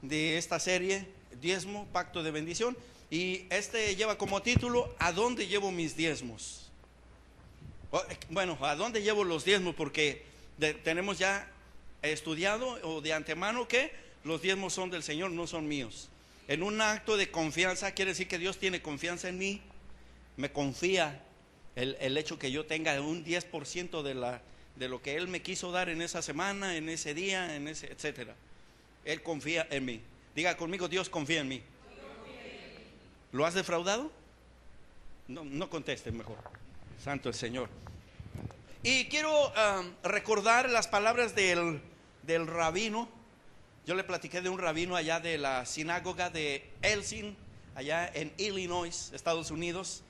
de esta serie, Diezmo, Pacto de Bendición. Y este lleva como título, ¿a dónde llevo mis diezmos? Bueno, ¿a dónde llevo los diezmos? Porque tenemos ya estudiado o de antemano que los diezmos son del Señor, no son míos. En un acto de confianza, quiere decir que Dios tiene confianza en mí, me confía el hecho que yo tenga un 10% de lo que Él me quiso dar en esa semana, en ese día, etcétera. Él confía en mí. Diga conmigo, Dios confía en mí. ¿Lo has defraudado? No conteste mejor. Santo el Señor. Y quiero recordar las palabras del rabino. Yo le platiqué de un rabino allá de la sinagoga de Elsin, allá en Illinois, Estados Unidos.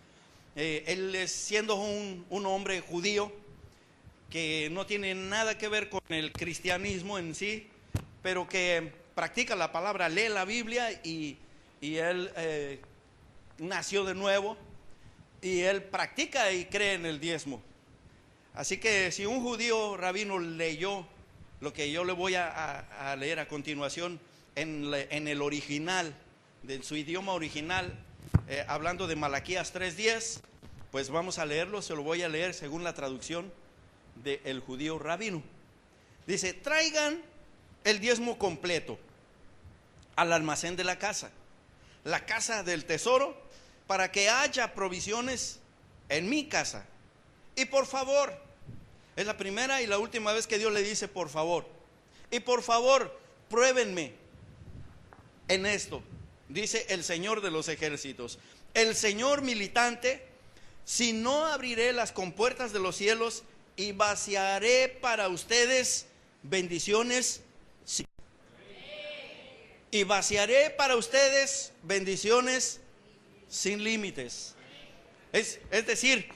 Él es, siendo un hombre judío que no tiene nada que ver con el cristianismo en sí, pero que practica la palabra, lee la Biblia y él nació de nuevo y él practica y cree en el diezmo. Así que si un judío rabino leyó lo que yo le voy a leer a continuación en el original, de su idioma original, hablando de Malaquías 3:10, pues vamos a leerlo, se lo voy a leer según la traducción del judío rabino. Dice: traigan el diezmo completo al almacén de la casa del tesoro, para que haya provisiones en mi casa. Y por favor, es la primera y la última vez que Dios le dice por favor. Y por favor, pruébenme en esto, dice el Señor de los ejércitos, el Señor militante, si no abriré las compuertas de los cielos y vaciaré para ustedes bendiciones. Sí. Y vaciaré para ustedes bendiciones sin límites. Es decir,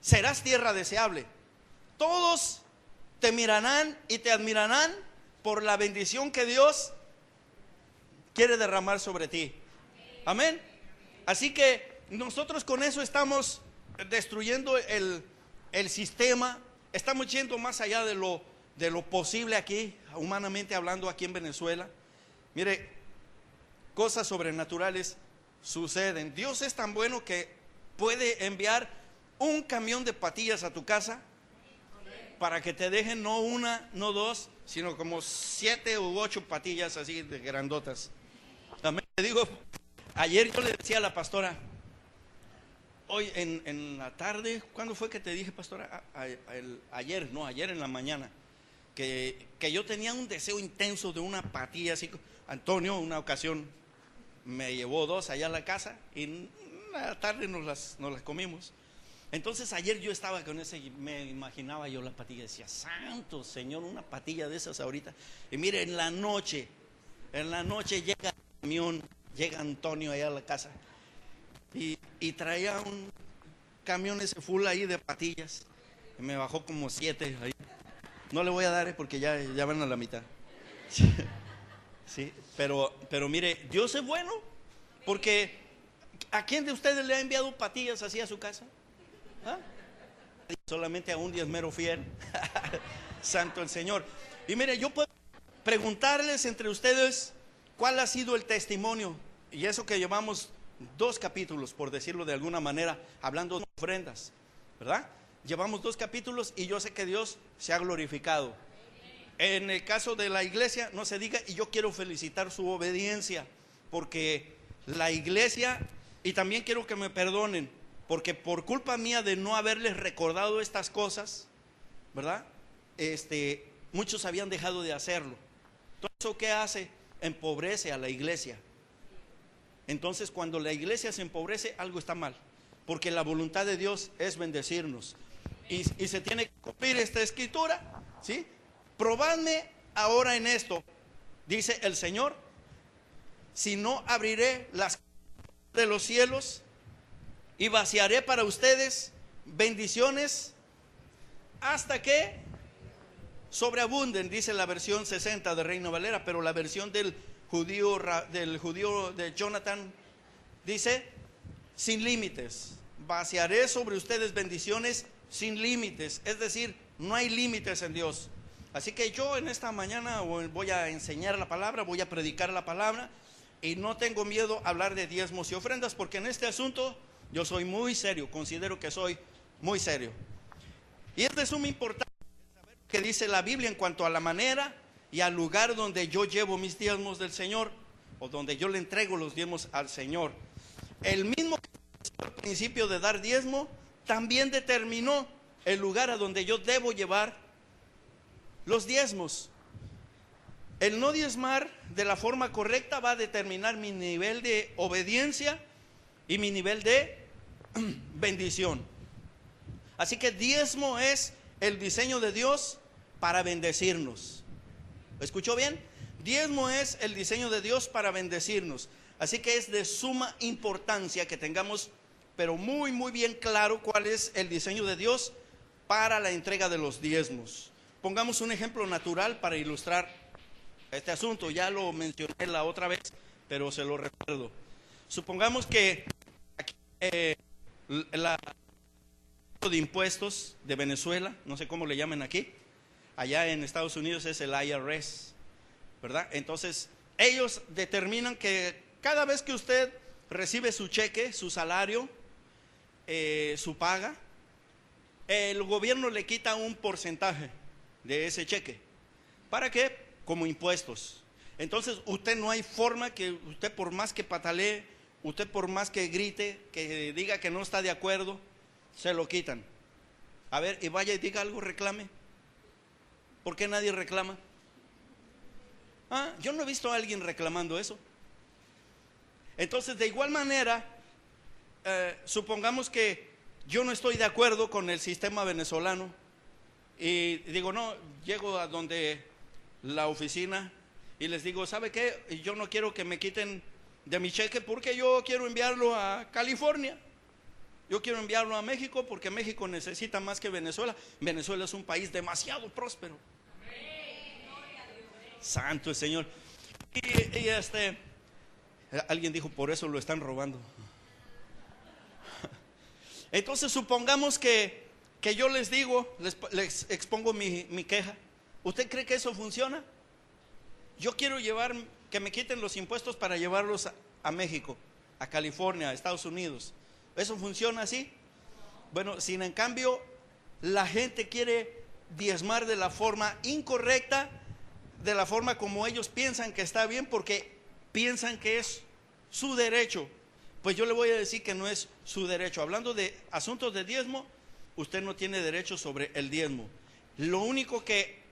serás tierra deseable. Todos te mirarán y te admirarán por la bendición que Dios quiere derramar sobre ti. Amén. Así que nosotros con eso estamos destruyendo el sistema. Estamos yendo más allá de lo posible aquí, humanamente hablando, aquí en Venezuela. Mire, cosas sobrenaturales suceden. Dios es tan bueno que puede enviar un camión de patillas a tu casa para que te dejen no una, no dos, sino como 7 u 8 patillas así de grandotas. Amén. Te digo, ayer yo le decía a la pastora, hoy en la tarde, ¿cuándo fue que te dije, pastora? Ayer en la mañana, que yo tenía un deseo intenso de una patilla así. Antonio, una ocasión, me llevó 2 allá a la casa y en la tarde nos las comimos. Entonces ayer yo estaba con ese, me imaginaba yo la patilla, decía, santo Señor, una patilla de esas ahorita. Y mire, en la noche llega el camión, llega Antonio allá a la casa y traía un camión ese full ahí de patillas. Y me bajó como 7 ahí. No le voy a dar porque ya van a la mitad. Sí, pero mire, Dios es bueno, porque ¿a quién de ustedes le ha enviado patillas así a su casa? ¿Ah? Solamente a un diezmero fiel. Santo el Señor. Y mire, yo puedo preguntarles entre ustedes cuál ha sido el testimonio, y eso que llevamos 2 capítulos, por decirlo de alguna manera, hablando de ofrendas, ¿verdad? Llevamos 2 capítulos y yo sé que Dios se ha glorificado. En el caso de la iglesia, no se diga, y yo quiero felicitar su obediencia, porque la iglesia, y también quiero que me perdonen, porque por culpa mía de no haberles recordado estas cosas, ¿verdad? Muchos habían dejado de hacerlo. Entonces, ¿eso qué hace? Empobrece a la iglesia. Entonces, cuando la iglesia se empobrece, algo está mal, porque la voluntad de Dios es bendecirnos. Y se tiene que cumplir esta escritura, ¿sí? Probadme ahora en esto, dice el Señor, si no abriré las de los cielos y vaciaré para ustedes bendiciones hasta que sobreabunden, dice la versión 60 de Reina Valera, pero la versión del judío de Jonathan dice sin límites. Vaciaré sobre ustedes bendiciones sin límites, es decir, no hay límites en Dios. Así que yo en esta mañana voy a enseñar la palabra, voy a predicar la palabra, y no tengo miedo a hablar de diezmos y ofrendas, porque en este asunto yo soy muy serio, considero que soy muy serio. Y es de suma importancia saber lo que dice la Biblia en cuanto a la manera y al lugar donde yo llevo mis diezmos del Señor, o donde yo le entrego los diezmos al Señor. El mismo principio de dar diezmo también determinó el lugar a donde yo debo llevar los diezmos. El no diezmar de la forma correcta va a determinar mi nivel de obediencia y mi nivel de bendición. Así que diezmo es el diseño de Dios para bendecirnos. ¿Escuchó bien? Diezmo es el diseño de Dios para bendecirnos. Así que es de suma importancia que tengamos, pero muy bien claro cuál es el diseño de Dios para la entrega de los diezmos. Pongamos un ejemplo natural para ilustrar este asunto. Ya lo mencioné la otra vez, pero se lo recuerdo. Supongamos que aquí, la de impuestos de Venezuela, no sé cómo le llaman aquí, allá en Estados Unidos es el IRS, ¿verdad? Entonces ellos determinan que cada vez que usted recibe su cheque, su salario, su paga, el gobierno le quita un porcentaje de ese cheque. ¿Para qué? Como impuestos. Entonces usted no hay forma que usted, por más que patalee, usted por más que grite, que diga que no está de acuerdo, se lo quitan. A ver, y vaya y diga algo, reclame. ¿Por qué nadie reclama? Yo no he visto a alguien reclamando eso. Entonces, de igual manera, supongamos que yo no estoy de acuerdo con el sistema venezolano y digo, no, llego a donde la oficina y les digo, ¿sabe qué? Yo no quiero que me quiten de mi cheque porque yo quiero enviarlo a California. Yo quiero enviarlo a México porque México necesita más que Venezuela. Venezuela es un país demasiado próspero. Santo el Señor. Y alguien dijo, por eso lo están robando. Entonces supongamos que yo les digo, les expongo mi queja. ¿Usted cree que eso funciona? Yo quiero que me quiten los impuestos para llevarlos a México, a California, a Estados Unidos. ¿Eso funciona así? Bueno, si en cambio la gente quiere diezmar de la forma incorrecta, de la forma como ellos piensan que está bien, porque piensan que es su derecho, pues yo le voy a decir que no es su derecho. Hablando de asuntos de diezmo, usted no tiene derecho sobre el diezmo. Lo único que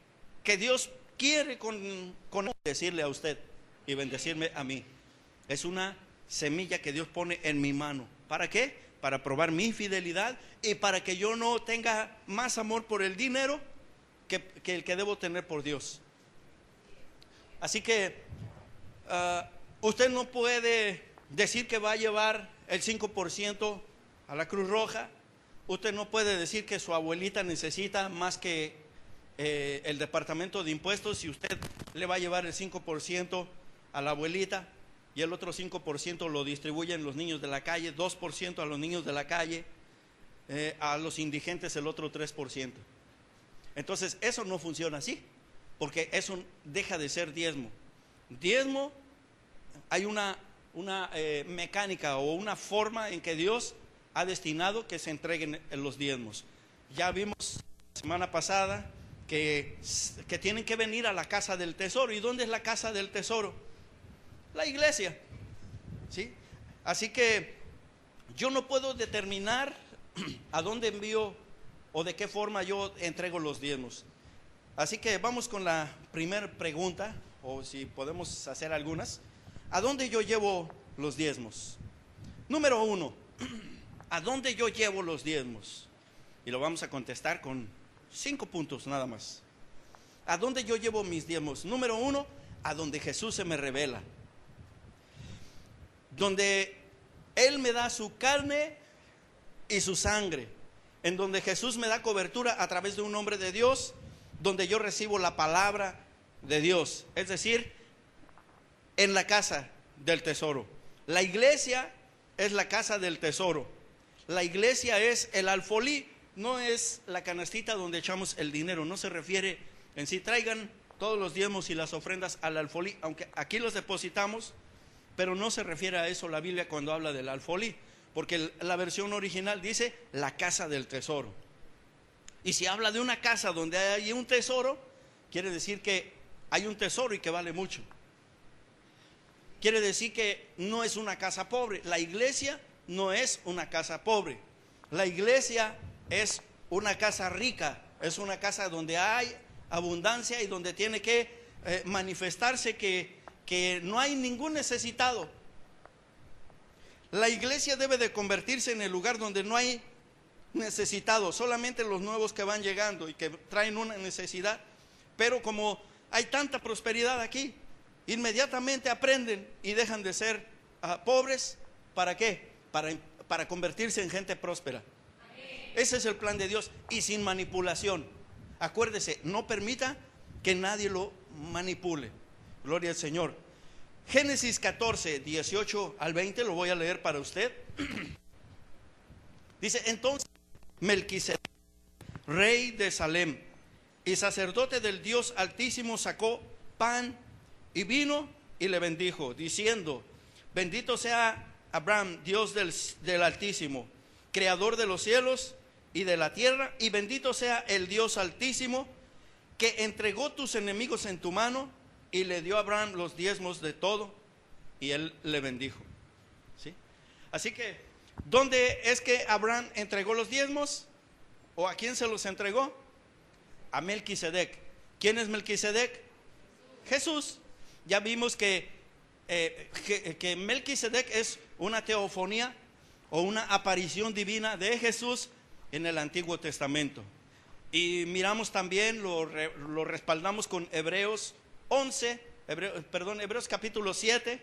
Dios quiere con decirle a usted y bendecirme a mí, es una semilla que Dios pone en mi mano. ¿Para qué? Para probar mi fidelidad y para que yo no tenga más amor por el dinero que el que debo tener por Dios. Así que usted no puede decir que va a llevar el 5% a la Cruz Roja. Usted no puede decir que su abuelita necesita más que el departamento de impuestos, si usted le va a llevar el 5% a la abuelita y el otro 5% lo distribuyen los niños de la calle, 2% a los niños de la calle, a los indigentes el otro 3%. Entonces eso no funciona así, porque eso deja de ser diezmo. Diezmo, hay una mecánica o una forma en que Dios ha destinado que se entreguen los diezmos. Ya vimos la semana pasada que tienen que venir a la casa del tesoro. ¿Y dónde es la casa del tesoro? La iglesia, ¿sí? Así que yo no puedo determinar a dónde envío o de qué forma yo entrego los diezmos. Así que vamos con la primera pregunta, o si podemos hacer algunas. ¿A dónde yo llevo los diezmos? Número 1, ¿a dónde yo llevo los diezmos? Y lo vamos a contestar con 5 puntos nada más. ¿A dónde yo llevo mis diezmos? Número 1, a donde Jesús se me revela, donde Él me da su carne y su sangre, en donde Jesús me da cobertura a través de un hombre de Dios, donde yo recibo la palabra de Dios, es decir, en la casa del tesoro. La iglesia es la casa del tesoro. La iglesia es el alfolí, no es la canastita donde echamos el dinero. No se refiere en sí, traigan todos los diezmos y las ofrendas al alfolí, aunque aquí los depositamos, pero no se refiere a eso la Biblia cuando habla del alfolí, porque la versión original dice la casa del tesoro. Y si habla de una casa donde hay un tesoro, quiere decir que hay un tesoro y que vale mucho. Quiere decir que no es una casa pobre. La iglesia no es una casa pobre. La iglesia es una casa rica, es una casa donde hay abundancia y donde tiene que manifestarse que no hay ningún necesitado. La iglesia debe de convertirse en el lugar donde no hay necesitados, solamente los nuevos que van llegando y que traen una necesidad. Pero como hay tanta prosperidad aquí, inmediatamente aprenden y dejan de ser pobres. ¿Para qué? Para convertirse en gente próspera. Ese es el plan de Dios, y sin manipulación. Acuérdese, no permita que nadie lo manipule. Gloria al Señor. Génesis 14, 18 al 20, lo voy a leer para usted. Dice: entonces Melquisedec, rey de Salem y sacerdote del Dios Altísimo, sacó pan y vino y le bendijo, diciendo: bendito sea Abraham, Dios del Altísimo, creador de los cielos y de la tierra, y bendito sea el Dios Altísimo, que entregó tus enemigos en tu mano. Y le dio a Abraham los diezmos de todo, y él le bendijo. ¿Sí? Así que, ¿dónde es que Abraham entregó los diezmos? ¿O a quién se los entregó? A Melquisedec. ¿Quién es Melquisedec? Jesús. Ya vimos que Melquisedec es una teofonía o una aparición divina de Jesús en el Antiguo Testamento. Y miramos también, lo respaldamos con Hebreos capítulo 7,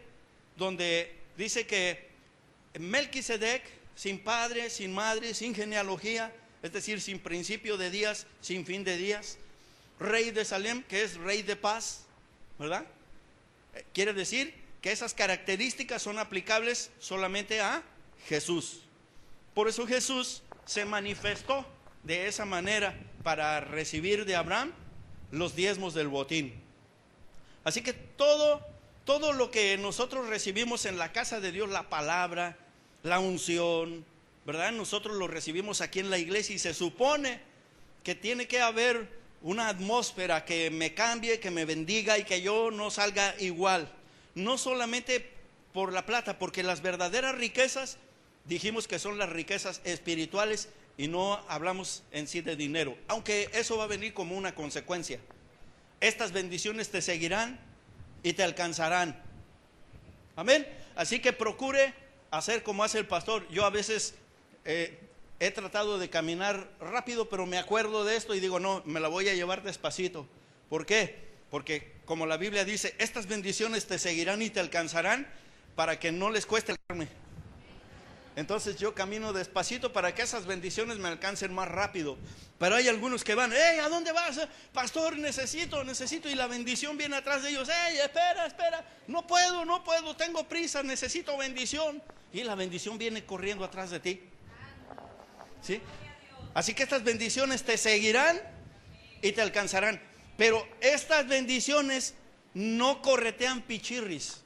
donde dice que Melquisedec, sin padre, sin madre, sin genealogía, es decir, sin principio de días, sin fin de días, rey de Salem, que es rey de paz, ¿verdad? Quiere decir que esas características son aplicables solamente a Jesús. Por eso Jesús se manifestó de esa manera para recibir de Abraham los diezmos del botín. Así que todo lo que nosotros recibimos en la casa de Dios, la palabra, la unción, ¿verdad? Nosotros lo recibimos aquí en la iglesia, y se supone que tiene que haber una atmósfera que me cambie, que me bendiga y que yo no salga igual. No solamente por la plata, porque las verdaderas riquezas, dijimos que son las riquezas espirituales, y no hablamos en sí de dinero, aunque eso va a venir como una consecuencia. Estas bendiciones te seguirán y te alcanzarán. Amén. Así que procure hacer como hace el pastor. Yo a veces he tratado de caminar rápido, pero me acuerdo de esto y digo: no, me la voy a llevar despacito. ¿Por qué? Porque como la Biblia dice, estas bendiciones te seguirán y te alcanzarán, para que no les cueste el carne. Entonces yo camino despacito para que esas bendiciones me alcancen más rápido. Pero hay algunos que van: hey, ¿a dónde vas? Pastor, necesito, y la bendición viene atrás de ellos. Hey, espera, no puedo, tengo prisa, necesito bendición. Y la bendición viene corriendo atrás de ti. ¿Sí? Así que estas bendiciones te seguirán y te alcanzarán. Pero estas bendiciones no corretean pichirris.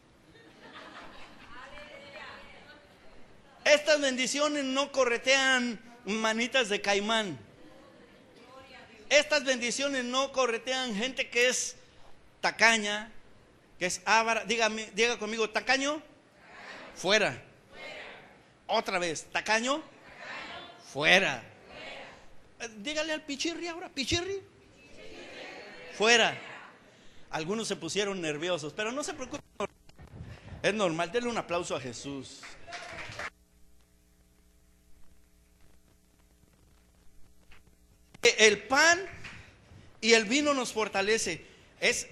Estas bendiciones no corretean manitas de caimán. Estas bendiciones no corretean gente que es tacaña, que es avara. Diga conmigo: tacaño, fuera. Otra vez: tacaño, fuera. Dígale al pichirri ahora: pichirri, fuera. Algunos se pusieron nerviosos, pero no se preocupen, es normal. Denle un aplauso a Jesús. El pan y el vino nos fortalece. Es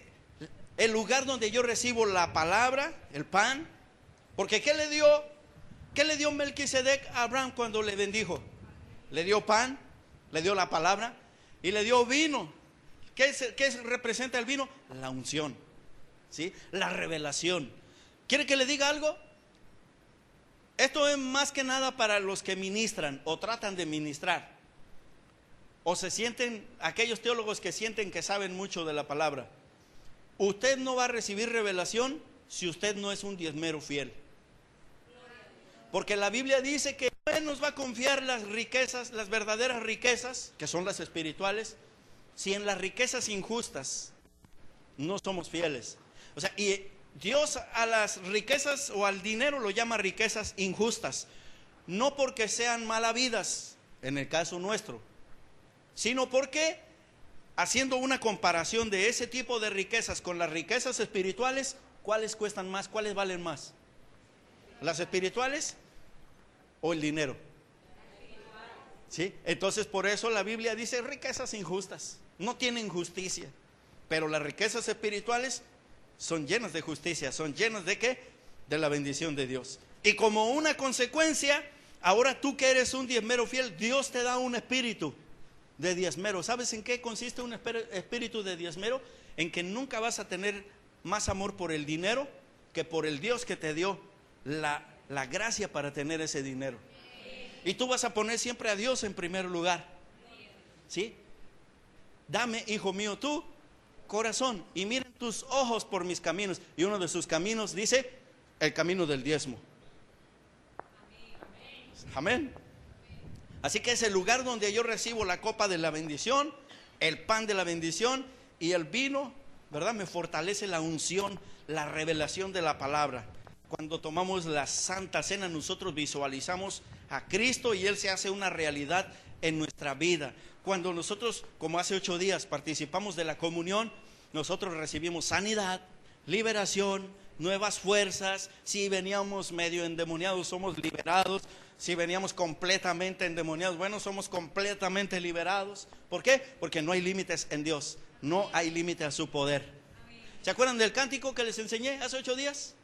el lugar donde yo recibo la palabra, el pan. Porque ¿qué le dio Melquisedec a Abraham cuando le bendijo? Le dio pan, le dio la palabra y le dio vino. ¿Qué representa el vino? La unción, ¿sí? La revelación. ¿Quiere que le diga algo? Esto es más que nada para los que ministran o tratan de ministrar. o se sienten, aquellos teólogos que sienten que saben mucho de la palabra, usted no va a recibir revelación si usted no es un diezmero fiel. Porque la Biblia dice que Él nos va a confiar las riquezas, las verdaderas riquezas, que son las espirituales, si en las riquezas injustas no somos fieles. O sea, y Dios a las riquezas o al dinero lo llama riquezas injustas, no porque sean malavidas, en el caso nuestro, sino porque, haciendo una comparación de ese tipo de riquezas con las riquezas espirituales, ¿cuáles cuestan más? ¿Cuáles valen más? ¿Las espirituales o el dinero? ¿Sí? Entonces por eso la Biblia dice riquezas injustas, no tienen justicia, pero las riquezas espirituales son llenas de justicia, son llenas ¿de qué? De la bendición de Dios. Y como una consecuencia, ahora tú que eres un diezmero fiel, Dios te da un espíritu de diezmero. ¿Sabes en qué consiste un espíritu de diezmero? En que nunca vas a tener más amor por el dinero que por el Dios que te dio la gracia para tener ese dinero. Y tú vas a poner siempre a Dios en primer lugar. ¿Sí? Dame, hijo mío, tu corazón y miren tus ojos por mis caminos. Y uno de sus caminos dice el camino del diezmo. Amén. Así que es el lugar donde yo recibo la copa de la bendición, el pan de la bendición y el vino, ¿verdad? Me fortalece la unción, la revelación de la palabra. Cuando tomamos la Santa Cena, nosotros visualizamos a Cristo y Él se hace una realidad en nuestra vida. Cuando nosotros, como hace 8 días, participamos de la comunión, nosotros recibimos sanidad, liberación, nuevas fuerzas. Si veníamos medio endemoniados, somos liberados. Si veníamos completamente endemoniados, bueno, somos completamente liberados. ¿Por qué? Porque no hay límites en Dios, no hay límite a su poder. ¿Se acuerdan del cántico que les enseñé hace 8 días?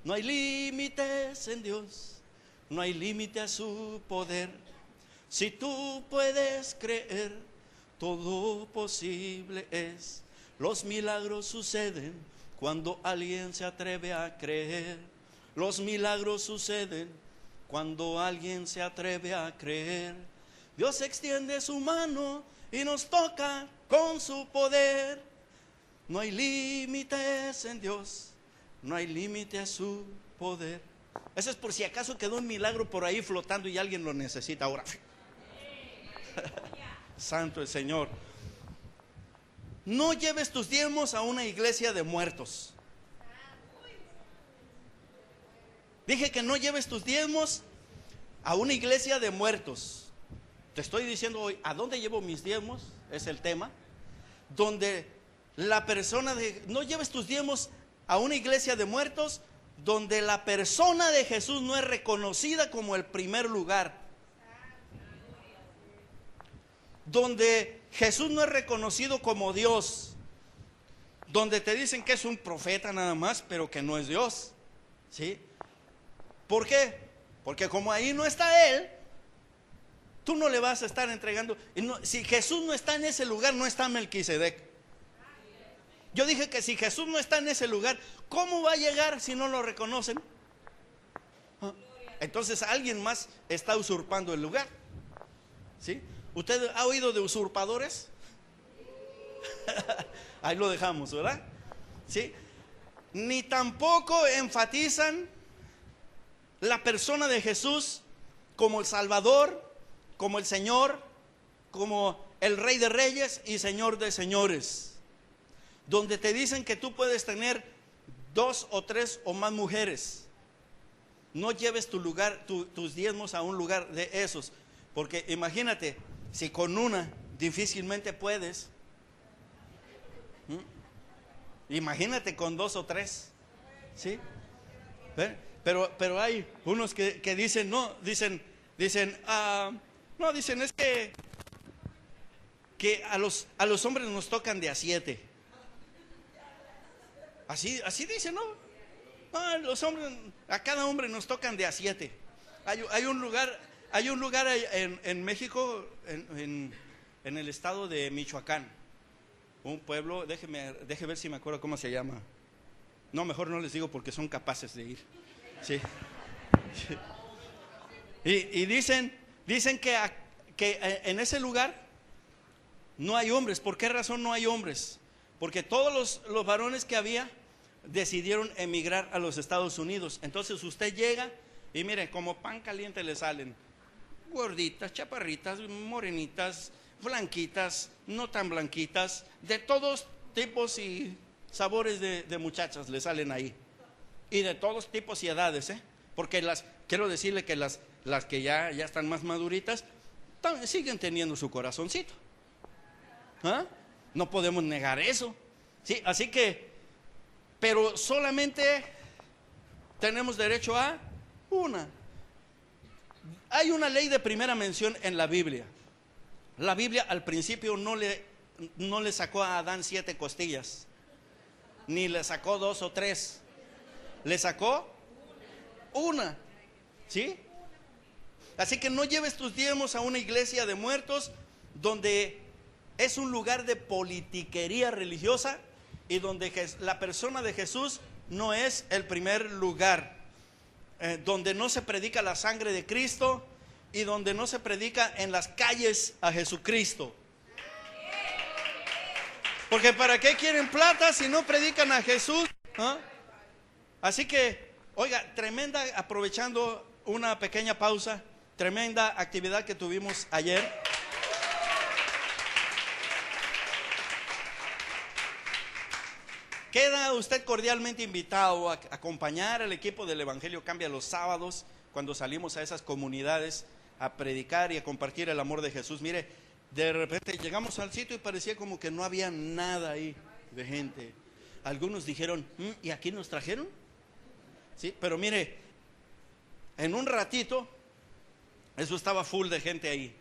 No hay límites en Dios, no hay límite a su poder. Si tú puedes creer, todo posible es. Los milagros suceden cuando alguien se atreve a creer. Los milagros suceden cuando alguien se atreve a creer. Dios extiende su mano y nos toca con su poder. No hay límites en Dios, no hay límite a su poder. Eso es por si acaso quedó un milagro por ahí flotando y alguien lo necesita ahora. Santo el Señor. No lleves tus diezmos a una iglesia de muertos. Dije que no lleves tus diezmos a una iglesia de muertos. Te estoy diciendo hoy, ¿a dónde llevo mis diezmos? Es el tema. Donde la persona no lleves tus diezmos a una iglesia de muertos donde la persona de Jesús no es reconocida como el primer lugar. Donde Jesús no es reconocido como Dios. Donde te dicen que es un profeta nada más, pero que no es Dios. ¿Sí? ¿Por qué? Porque como ahí no está Él, tú no le vas a estar entregando. Si Jesús no está en ese lugar, no está Melquisedec. Yo dije que si Jesús no está en ese lugar, ¿cómo va a llegar si no lo reconocen? Entonces alguien más está usurpando el lugar. ¿Sí? ¿Usted ha oído de usurpadores? Ahí lo dejamos, ¿verdad? ¿Sí? Ni tampoco enfatizan la persona de Jesús como el Salvador, como el Señor, como el Rey de Reyes y Señor de Señores. Donde te dicen que tú puedes tener 2 o 3 o más mujeres. No lleves tus diezmos a un lugar de esos. Porque imagínate, si con una difícilmente puedes, imagínate con 2 o 3. ¿Sí? Pero hay unos que dicen, no, dicen, es que a los hombres nos tocan de a 7. Así dicen, ¿no? Los hombres, a cada hombre nos tocan de a 7. Hay un lugar en México, en el estado de Michoacán, un pueblo, déjeme ver si me acuerdo cómo se llama. No, mejor no les digo porque son capaces de ir. Sí. Y dicen que en ese lugar No hay hombres. ¿Por qué razón no hay hombres? Porque todos los varones que había decidieron emigrar a los Estados Unidos. Entonces usted llega y mire, como pan caliente le salen gorditas, chaparritas, morenitas, blanquitas, no tan blanquitas, de todos tipos y sabores de muchachas le salen ahí. Y de todos tipos y edades, porque quiero decirle que las que ya están más maduritas siguen teniendo su corazoncito. ¿Ah? No podemos negar eso. Sí, así que, pero solamente tenemos derecho a una. Hay una ley de primera mención en la Biblia. La Biblia al principio no le sacó a Adán 7 costillas, ni le sacó 2 o 3. Le sacó una. ¿Sí? Así que no lleves tus diezmos a una iglesia de muertos donde es un lugar de politiquería religiosa y donde la persona de Jesús no es el primer lugar, donde no se predica la sangre de Cristo y donde no se predica en las calles a Jesucristo. Porque ¿para qué quieren plata si no predican a Jesús? ¿Ah? Así que, oiga, tremenda, aprovechando una pequeña pausa, tremenda actividad que tuvimos ayer. Queda usted cordialmente invitado a acompañar al equipo del Evangelio Cambia los sábados, cuando salimos a esas comunidades a predicar y a compartir el amor de Jesús. Mire, de repente llegamos al sitio y parecía como que no había nada ahí de gente. Algunos dijeron, ¿y aquí nos trajeron? Sí, pero mire, en un ratito, eso estaba full de gente ahí.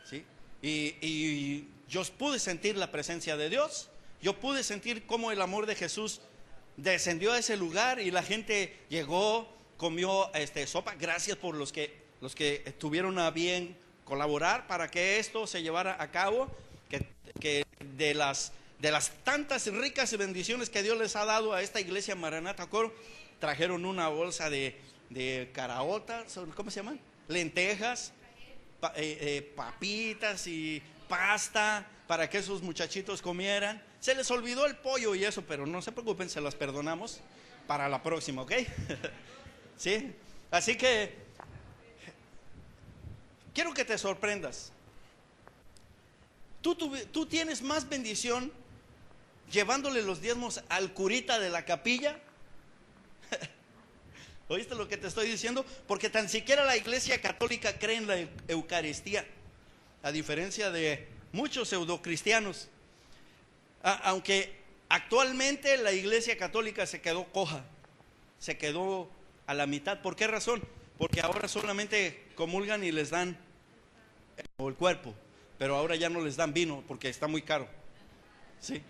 ¿Sí? Y yo pude sentir la presencia de Dios. Yo pude sentir cómo el amor de Jesús descendió a ese lugar y la gente llegó, comió sopa. Gracias por los que tuvieron a bien colaborar para que esto se llevara a cabo. Que de las tantas ricas bendiciones que Dios les ha dado a esta iglesia Maranata Coro, trajeron una bolsa de caraotas, ¿cómo se llaman? Lentejas, papitas y pasta para que esos muchachitos comieran. Se les olvidó el pollo y eso, pero no se preocupen, se las perdonamos para la próxima, ¿ok? ¿Sí? Así que quiero que te sorprendas. Tú tienes más bendición llevándole los diezmos al curita de la capilla. ¿Oíste lo que te estoy diciendo? Porque tan siquiera la iglesia católica cree en la Eucaristía, a diferencia de muchos pseudocristianos. Aunque actualmente la iglesia católica se quedó coja, se quedó a la mitad. ¿Por qué razón? Porque ahora solamente comulgan y les dan el cuerpo, pero ahora ya no les dan vino porque está muy caro. ¿Sí?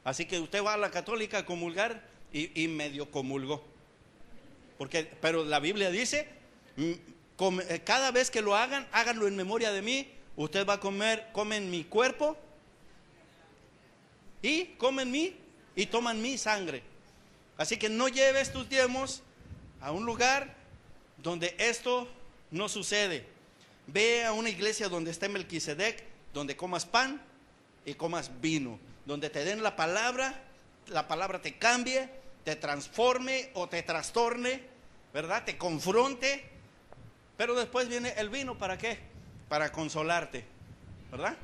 Así que usted va a la católica a comulgar y medio comulgó. Pero la Biblia dice, cada vez que lo hagan, háganlo en memoria de mí. Usted va a comen mi cuerpo y comen y toman mi sangre. Así que no lleves tus diezmos a un lugar donde esto no sucede. Ve a una iglesia donde esté Melquisedec, donde comas pan y comas vino, donde te den la palabra te cambie, te transforme o te trastorne, ¿verdad? Te confronte, pero después viene el vino, ¿para qué? Para consolarte, ¿verdad?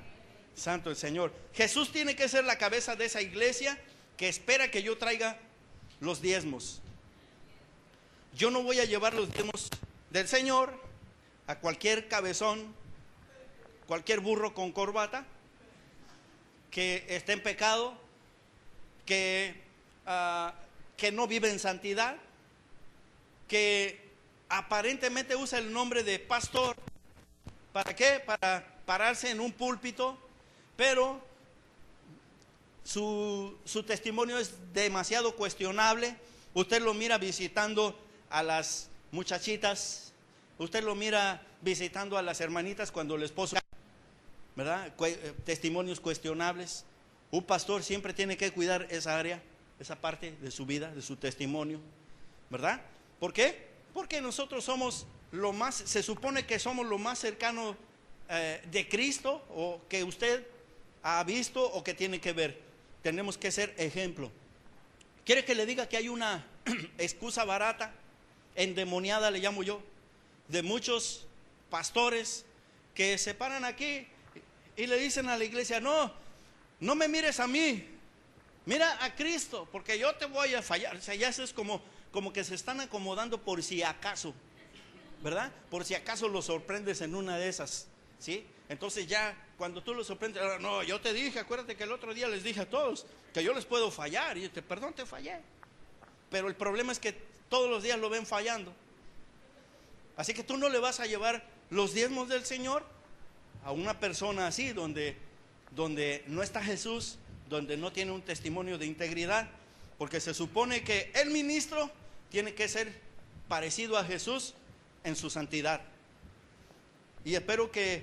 Santo el Señor. Jesús tiene que ser la cabeza de esa iglesia que espera que yo traiga los diezmos. Yo no voy a llevar los diezmos del Señor a cualquier cabezón, cualquier burro con corbata que esté en pecado, que no vive en santidad, que aparentemente usa el nombre de pastor. ¿Para qué? Para pararse en un púlpito, pero su testimonio es demasiado cuestionable. Usted lo mira visitando a las muchachitas, usted lo mira visitando a las hermanitas cuando el esposo, ¿verdad? Testimonios cuestionables. Un pastor siempre tiene que cuidar esa área, esa parte de su vida, de su testimonio, ¿verdad? ¿Por qué? Porque nosotros somos se supone que somos lo más cercano de Cristo, o que usted ha visto o que tiene que ver. Tenemos que ser ejemplo. ¿Quiere que le diga que hay una excusa barata, endemoniada le llamo yo, de muchos pastores que se paran aquí y le dicen a la iglesia: no me mires a mí, mira a Cristo, porque yo te voy a fallar? O sea, ya eso es como que se están acomodando por si acaso, ¿verdad? Por si acaso los sorprendes en una de esas, ¿sí? Entonces ya cuando tú los sorprendes: no, yo te dije, acuérdate que el otro día les dije a todos que yo les puedo fallar, y perdón, te fallé. Pero el problema es que todos los días lo ven fallando. Así que tú no le vas a llevar los diezmos del Señor a una persona así, donde no está Jesús, donde no tiene un testimonio de integridad, porque se supone que el ministro tiene que ser parecido a Jesús en su santidad. Y espero que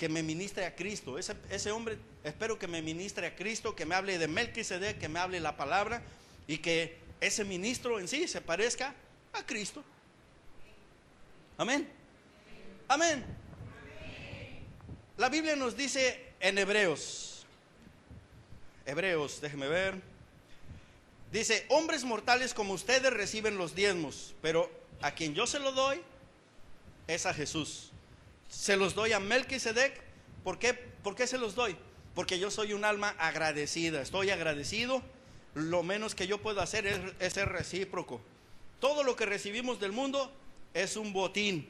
me ministre a Cristo. Ese hombre, espero que me ministre a Cristo, que me hable de Melquisedec, que me hable la palabra, y que ese ministro en sí se parezca a Cristo. Amén. Amén. La Biblia nos dice en Hebreos, déjeme ver, dice: hombres mortales como ustedes reciben los diezmos, pero a quien yo se lo doy es a Jesús. Se los doy a Melquisedec. ¿Por qué? ¿Por qué se los doy? Porque yo soy un alma agradecida, estoy agradecido. Lo menos que yo puedo hacer es ser recíproco. Todo lo que recibimos del mundo es un botín.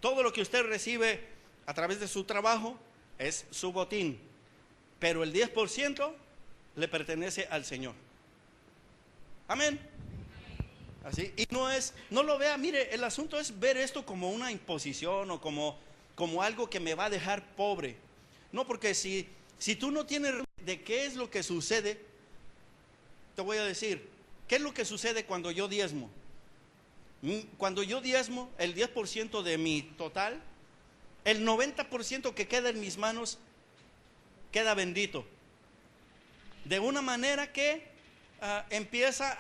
Todo lo que usted recibe a través de su trabajo es su botín, pero el 10% le pertenece al Señor. Amén. Así, y no lo vea, mire, el asunto es ver esto como una imposición o como algo que me va a dejar pobre. No, porque si tú no tienes de qué es lo que sucede, te voy a decir, ¿qué es lo que sucede cuando yo diezmo? Cuando yo diezmo el 10% de mi total, el 90% que queda en mis manos queda bendito. De una manera que empieza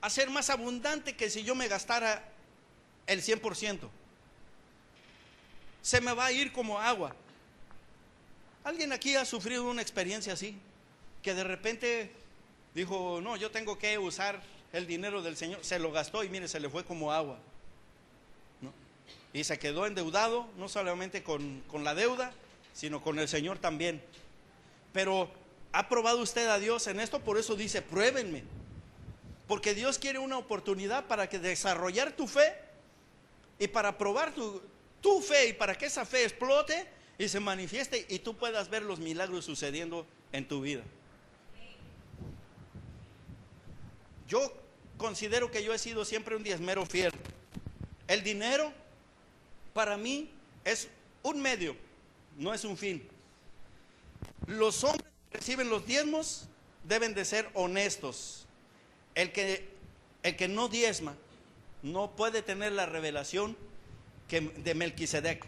a ser más abundante que si yo me gastara el 100%. Se me va a ir como agua. ¿Alguien aquí ha sufrido una experiencia así? Que de repente dijo: no, yo tengo que usar el dinero del Señor. Se lo gastó y mire, se le fue como agua, ¿no? Y se quedó endeudado, no solamente con la deuda, sino con el Señor también. Pero ¿ha probado usted a Dios en esto? Por eso dice: pruébenme. Porque Dios quiere una oportunidad para que desarrollar tu fe y para probar tu fe, y para que esa fe explote y se manifieste y tú puedas ver los milagros sucediendo en tu vida. Yo considero que yo he sido siempre un diezmero fiel. El dinero para mí es un medio, no es un fin. Los hombres que reciben los diezmos deben de ser honestos. El que no diezma no puede tener la revelación de Melquisedec.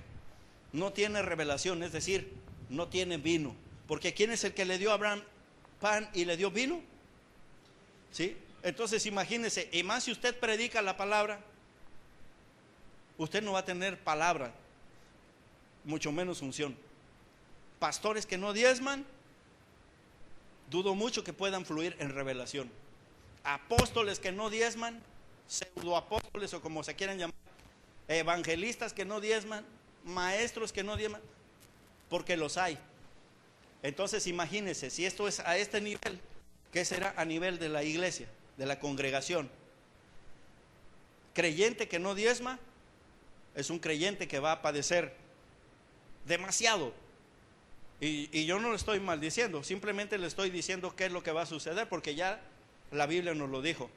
No tiene revelación, es decir, no tiene vino. Porque ¿quién es el que le dio a Abraham pan y le dio vino? ¿Sí? Entonces imagínese, y más si usted predica la palabra, usted no va a tener palabra, mucho menos unción. Pastores que no diezman, dudo mucho que puedan fluir en revelación. Apóstoles que no diezman, pseudoapóstoles o como se quieran llamar, evangelistas que no diezman, maestros que no diezman, porque los hay. Entonces imagínense, si esto es a este nivel, ¿qué será a nivel de la iglesia, de la congregación? Creyente que no diezma es un creyente que va a padecer demasiado. Y yo no lo estoy maldiciendo, simplemente le estoy diciendo qué es lo que va a suceder, porque ya la Biblia nos lo dijo.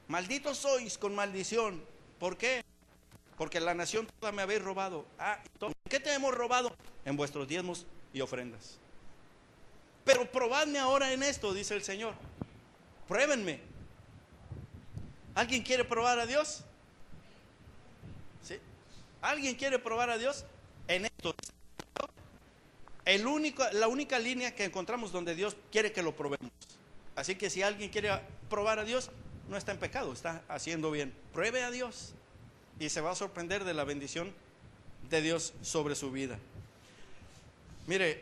Malditos sois con maldición. ¿Por qué? Porque la nación toda me habéis robado. ¿En qué te hemos robado? En vuestros diezmos y ofrendas. Pero probadme ahora en esto, dice el Señor. Pruébenme. ¿Alguien quiere probar a Dios? ¿Sí? ¿Alguien quiere probar a Dios? En esto. La única línea que encontramos donde Dios quiere que lo probemos. Así que si alguien quiere probar a Dios, no está en pecado, está haciendo bien. Pruebe a Dios y se va a sorprender de la bendición de Dios sobre su vida. Mire,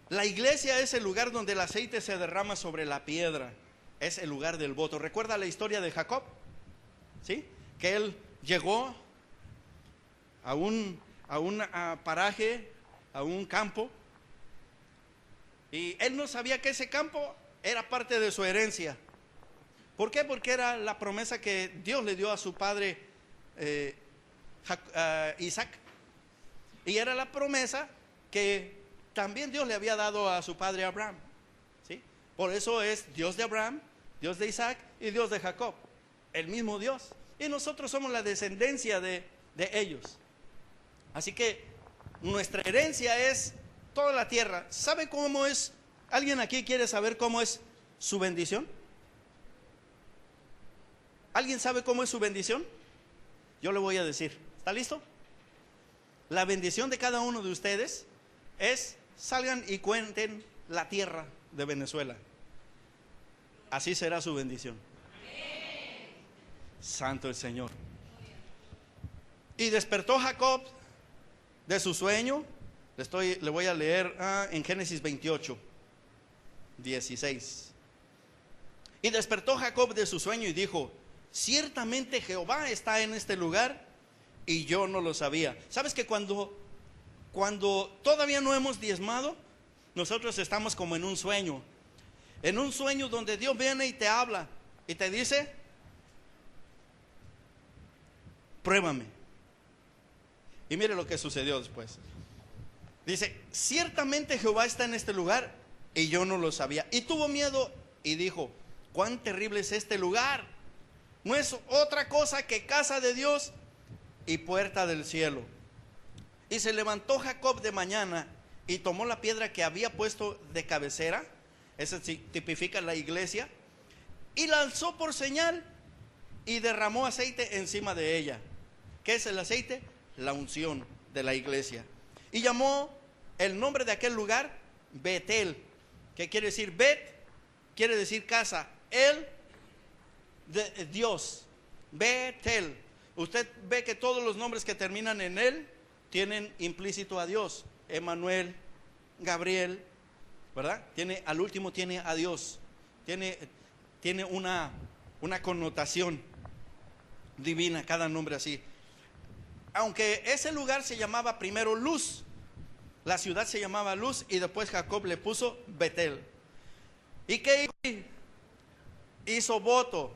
la iglesia es el lugar donde el aceite se derrama sobre la piedra. Es el lugar del voto. ¿Recuerda la historia de Jacob? ¿Sí? Que él llegó a un paraje, a un campo, y él no sabía que ese campo era parte de su herencia. ¿Por qué? Porque era la promesa que Dios le dio a su padre Isaac. Y era la promesa que también Dios le había dado a su padre Abraham. ¿Sí? Por eso es Dios de Abraham, Dios de Isaac y Dios de Jacob. El mismo Dios. Y nosotros somos la descendencia de ellos. Así que nuestra herencia es toda la tierra. ¿Sabe cómo es? ¿Alguien aquí quiere saber cómo es su bendición? ¿Alguien sabe cómo es su bendición? Yo le voy a decir. ¿Está listo? La bendición de cada uno de ustedes es: salgan y cuenten la tierra de Venezuela. Así será su bendición. Santo el Señor. Y despertó Jacob de su sueño. Le voy a leer en Génesis 28, 16. Y despertó Jacob de su sueño y dijo: ciertamente Jehová está en este lugar y yo no lo sabía. ¿Sabes que cuando todavía no hemos diezmado, nosotros estamos como en un sueño? En un sueño donde Dios viene y te habla y te dice: pruébame. Y mire lo que sucedió después. Dice: ciertamente Jehová está en este lugar y yo no lo sabía. Y tuvo miedo y dijo: cuán terrible es este lugar. No es otra cosa que casa de Dios y puerta del cielo. Y se levantó Jacob de mañana y tomó la piedra que había puesto de cabecera, esa tipifica la iglesia, y la alzó por señal y derramó aceite encima de ella. ¿Qué es el aceite? La unción de la iglesia. Y llamó el nombre de aquel lugar Betel. ¿Qué quiere decir? Bet quiere decir casa. El de Dios. Betel. Usted ve que todos los nombres que terminan en él tienen implícito a Dios. Emmanuel, Gabriel, ¿verdad? Al último tiene a Dios. Tiene una connotación divina cada nombre así. Aunque ese lugar se llamaba primero Luz, la ciudad se llamaba Luz, y después Jacob le puso Betel. ¿Y qué hizo voto?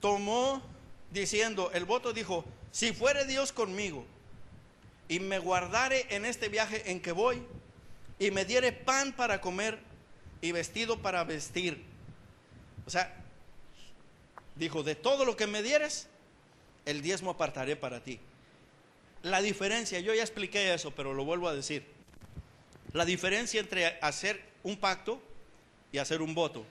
Tomó diciendo, el voto dijo: si fuere Dios conmigo y me guardare en este viaje en que voy, y me diere pan para comer y vestido para vestir. O sea, dijo: de todo lo que me dieres, el diezmo apartaré para ti. La diferencia, yo ya expliqué eso, pero lo vuelvo a decir. La diferencia entre hacer un pacto y hacer un voto.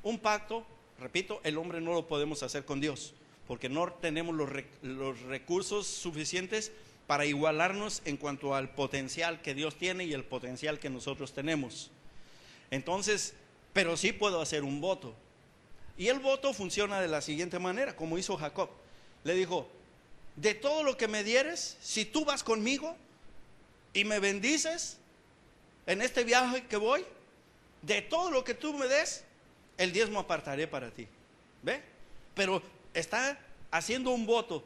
Un pacto, repito, el hombre no lo podemos hacer con Dios, porque no tenemos los recursos suficientes para igualarnos en cuanto al potencial que Dios tiene y el potencial que nosotros tenemos. Entonces, pero sí puedo hacer un voto. Y el voto funciona de la siguiente manera, como hizo Jacob. Le dijo: de todo lo que me dieres, si tú vas conmigo y me bendices en este viaje que voy, de todo lo que tú me des, el diezmo apartaré para ti. ¿Ve? Pero está haciendo un voto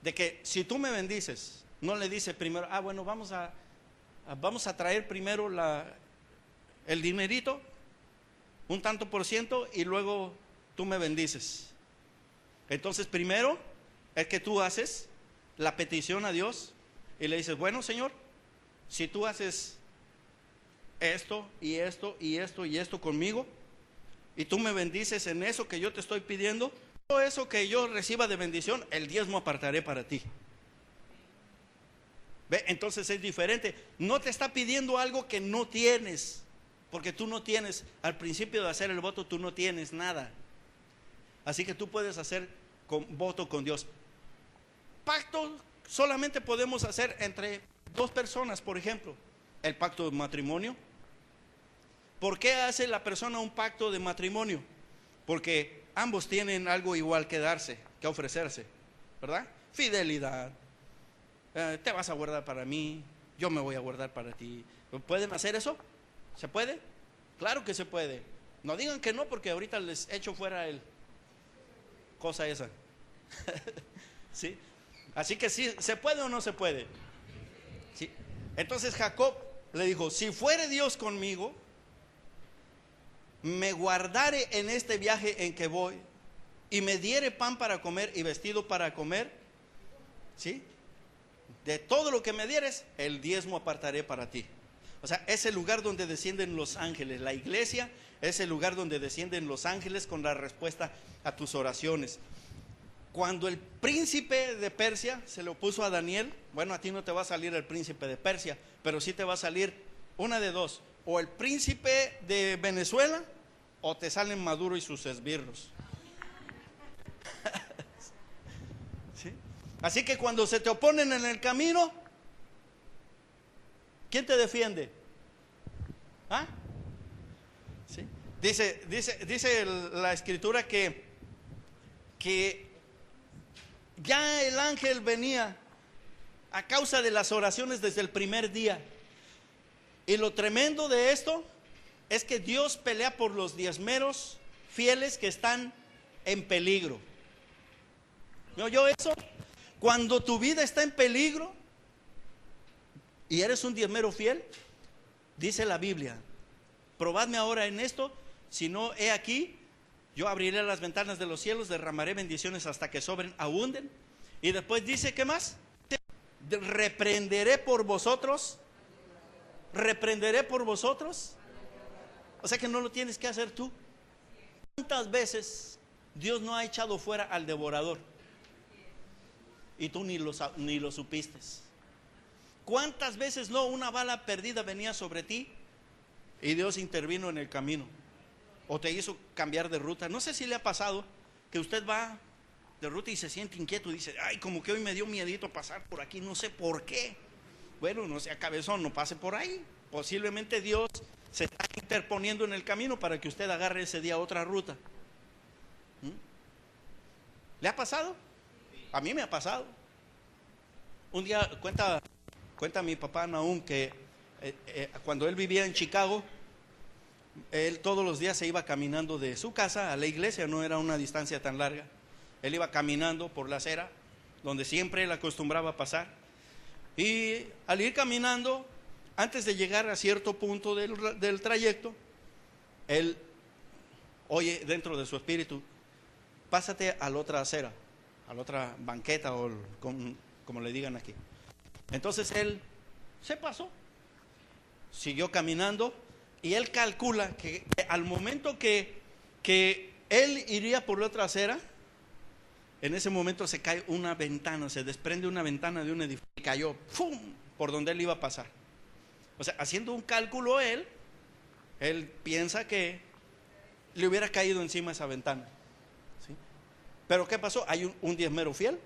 de que si tú me bendices, no le dice primero: bueno, vamos a traer primero el dinerito, un tanto por ciento, y luego tú me bendices. Entonces primero es que tú haces la petición a Dios y le dices: bueno, Señor, si tú haces esto y esto y esto y esto conmigo, y tú me bendices en eso que yo te estoy pidiendo, todo eso que yo reciba de bendición, el diezmo apartaré para ti. ¿Ve? Entonces es diferente. No te está pidiendo algo que no tienes, porque tú no tienes, al principio de hacer el voto, tú no tienes nada. Así que tú puedes hacer voto con Dios. Pacto solamente podemos hacer entre dos personas, por ejemplo, el pacto de matrimonio. ¿Por qué hace la persona un pacto de matrimonio? Porque ambos tienen algo igual que darse, que ofrecerse, ¿verdad? Fidelidad, te vas a guardar para mí, yo me voy a guardar para ti. ¿Pueden hacer eso? ¿Se puede? Claro que se puede. No digan que no, porque ahorita les echo fuera el cosa esa. ¿Sí? Así que sí, ¿se puede o no se puede? ¿Sí? Entonces Jacob le dijo: si fuere Dios conmigo, me guardare en este viaje en que voy, y me diere pan para comer y vestido para comer, ¿sí? De todo lo que me dieres, el diezmo apartaré para ti. O sea, es el lugar donde descienden los ángeles. La iglesia es el lugar donde descienden los ángeles con la respuesta a tus oraciones. Cuando el príncipe de Persia se le opuso a Daniel, bueno, a ti no te va a salir el príncipe de Persia, pero sí te va a salir una de dos: o el príncipe de Venezuela, o te salen Maduro y sus esbirros. ¿Sí? Así que cuando se te oponen en el camino, ¿quién te defiende? ¿Ah? ¿Sí? Dice la escritura que ya el ángel venía a causa de las oraciones desde el primer día. Y lo tremendo de esto es que Dios pelea por los diezmeros fieles que están en peligro. ¿Me oyó eso? Cuando tu vida está en peligro y eres un diezmero fiel, dice la Biblia: probadme ahora en esto, si no, he aquí, yo abriré las ventanas de los cielos, derramaré bendiciones hasta que sobren, abunden. Y después dice, ¿qué más? Reprenderé por vosotros. Reprenderé por vosotros. O sea que no lo tienes que hacer tú. ¿Cuántas veces Dios no ha echado fuera al devorador y tú ni lo supiste? ¿Cuántas veces no una bala perdida venía sobre ti y Dios intervino en el camino o te hizo cambiar de ruta? No sé si le ha pasado que usted va de ruta y se siente inquieto y dice: ay, como que hoy me dio miedito pasar por aquí, no sé por qué. Bueno, no sea cabezón, no pase por ahí. Posiblemente Dios se está interponiendo en el camino para que usted agarre ese día otra ruta. ¿Le ha pasado? A mí me ha pasado. Un día cuenta mi papá Nahum que cuando él vivía en Chicago, él todos los días se iba caminando de su casa a la iglesia, no era una distancia tan larga. Él iba caminando por la acera donde siempre él acostumbraba a pasar, y al ir caminando, antes de llegar a cierto punto del trayecto, él oye dentro de su espíritu: pásate a la otra acera, a la otra banqueta, o como le digan aquí. Entonces él se pasó, siguió caminando, y él calcula que al momento que él iría por la otra acera, en ese momento se cae una ventana, se desprende una ventana de un edificio y cayó ¡pum!, por donde él iba a pasar. O sea, haciendo un cálculo, él piensa que le hubiera caído encima esa ventana, ¿sí? Pero ¿qué pasó? Hay un diezmero fiel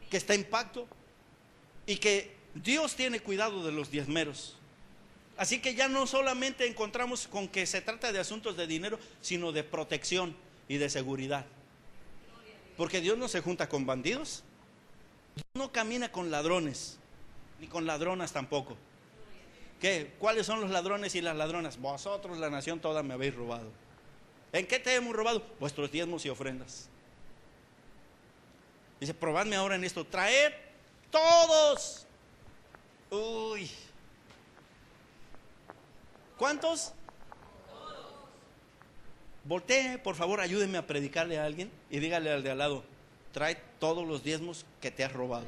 que está en pacto, y que Dios tiene cuidado de los diezmeros. Así que ya no solamente encontramos con que se trata de asuntos de dinero, sino de protección y de seguridad. Porque Dios no se junta con bandidos, Dios no camina con ladrones, ni con ladronas tampoco. ¿Qué? ¿Cuáles son los ladrones y las ladronas? Vosotros, la nación toda, me habéis robado. ¿En qué te hemos robado? Vuestros diezmos y ofrendas. Dice: probadme ahora en esto, traed todos. Uy. ¿Cuántos? Voltee, por favor, ayúdenme a predicarle a alguien y dígale al de al lado: trae todos los diezmos que te has robado.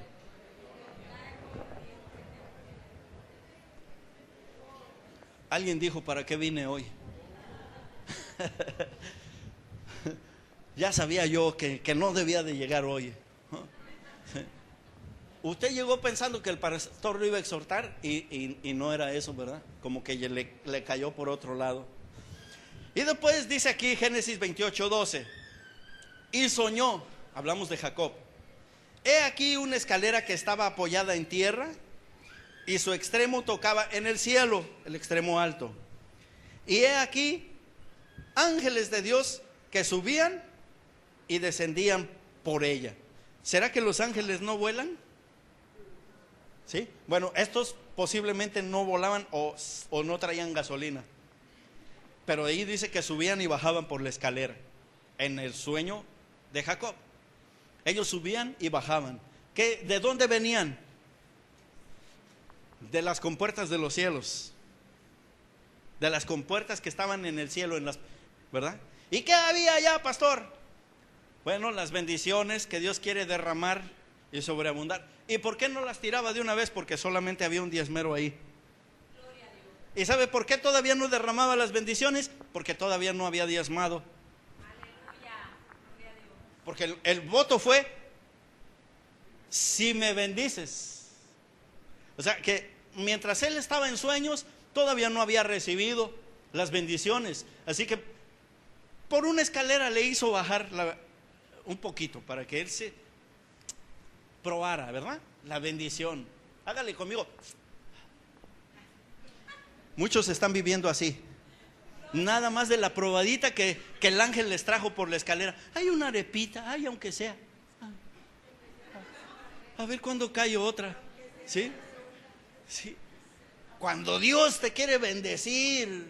Alguien dijo: ¿para qué vine hoy? Ya sabía yo que no debía de llegar hoy. Usted llegó pensando que el pastor lo iba a exhortar y no era eso, ¿verdad? Como que le cayó por otro lado. Y después dice aquí Génesis 28:12: y soñó, hablamos de Jacob, he aquí una escalera que estaba apoyada en tierra, y su extremo tocaba en el cielo, el extremo alto. Y he aquí ángeles de Dios que subían y descendían por ella. ¿Será que los ángeles no vuelan? ¿Sí? Bueno, estos posiblemente no volaban o no traían gasolina. Pero ahí dice que subían y bajaban por la escalera. En el sueño de Jacob. Ellos subían y bajaban. ¿De dónde venían? De las compuertas de los cielos. De las compuertas que estaban en el cielo, ¿verdad? ¿Y qué había allá, pastor? Bueno, las bendiciones que Dios quiere derramar y sobreabundar. ¿Y por qué no las tiraba de una vez? Porque solamente había un diezmero ahí. ¿Y sabe por qué todavía no derramaba las bendiciones? Porque todavía no había diezmado. Porque el voto fue: si me bendices. O sea que mientras él estaba en sueños, todavía no había recibido las bendiciones. Así que por una escalera le hizo bajar un poquito para que él se probara, ¿verdad? La bendición. Hágale conmigo. Muchos están viviendo así. Nada más de la probadita que el ángel les trajo por la escalera. Hay una arepita, hay aunque sea. A ver cuándo cae otra. ¿Sí? Sí. Cuando Dios te quiere bendecir,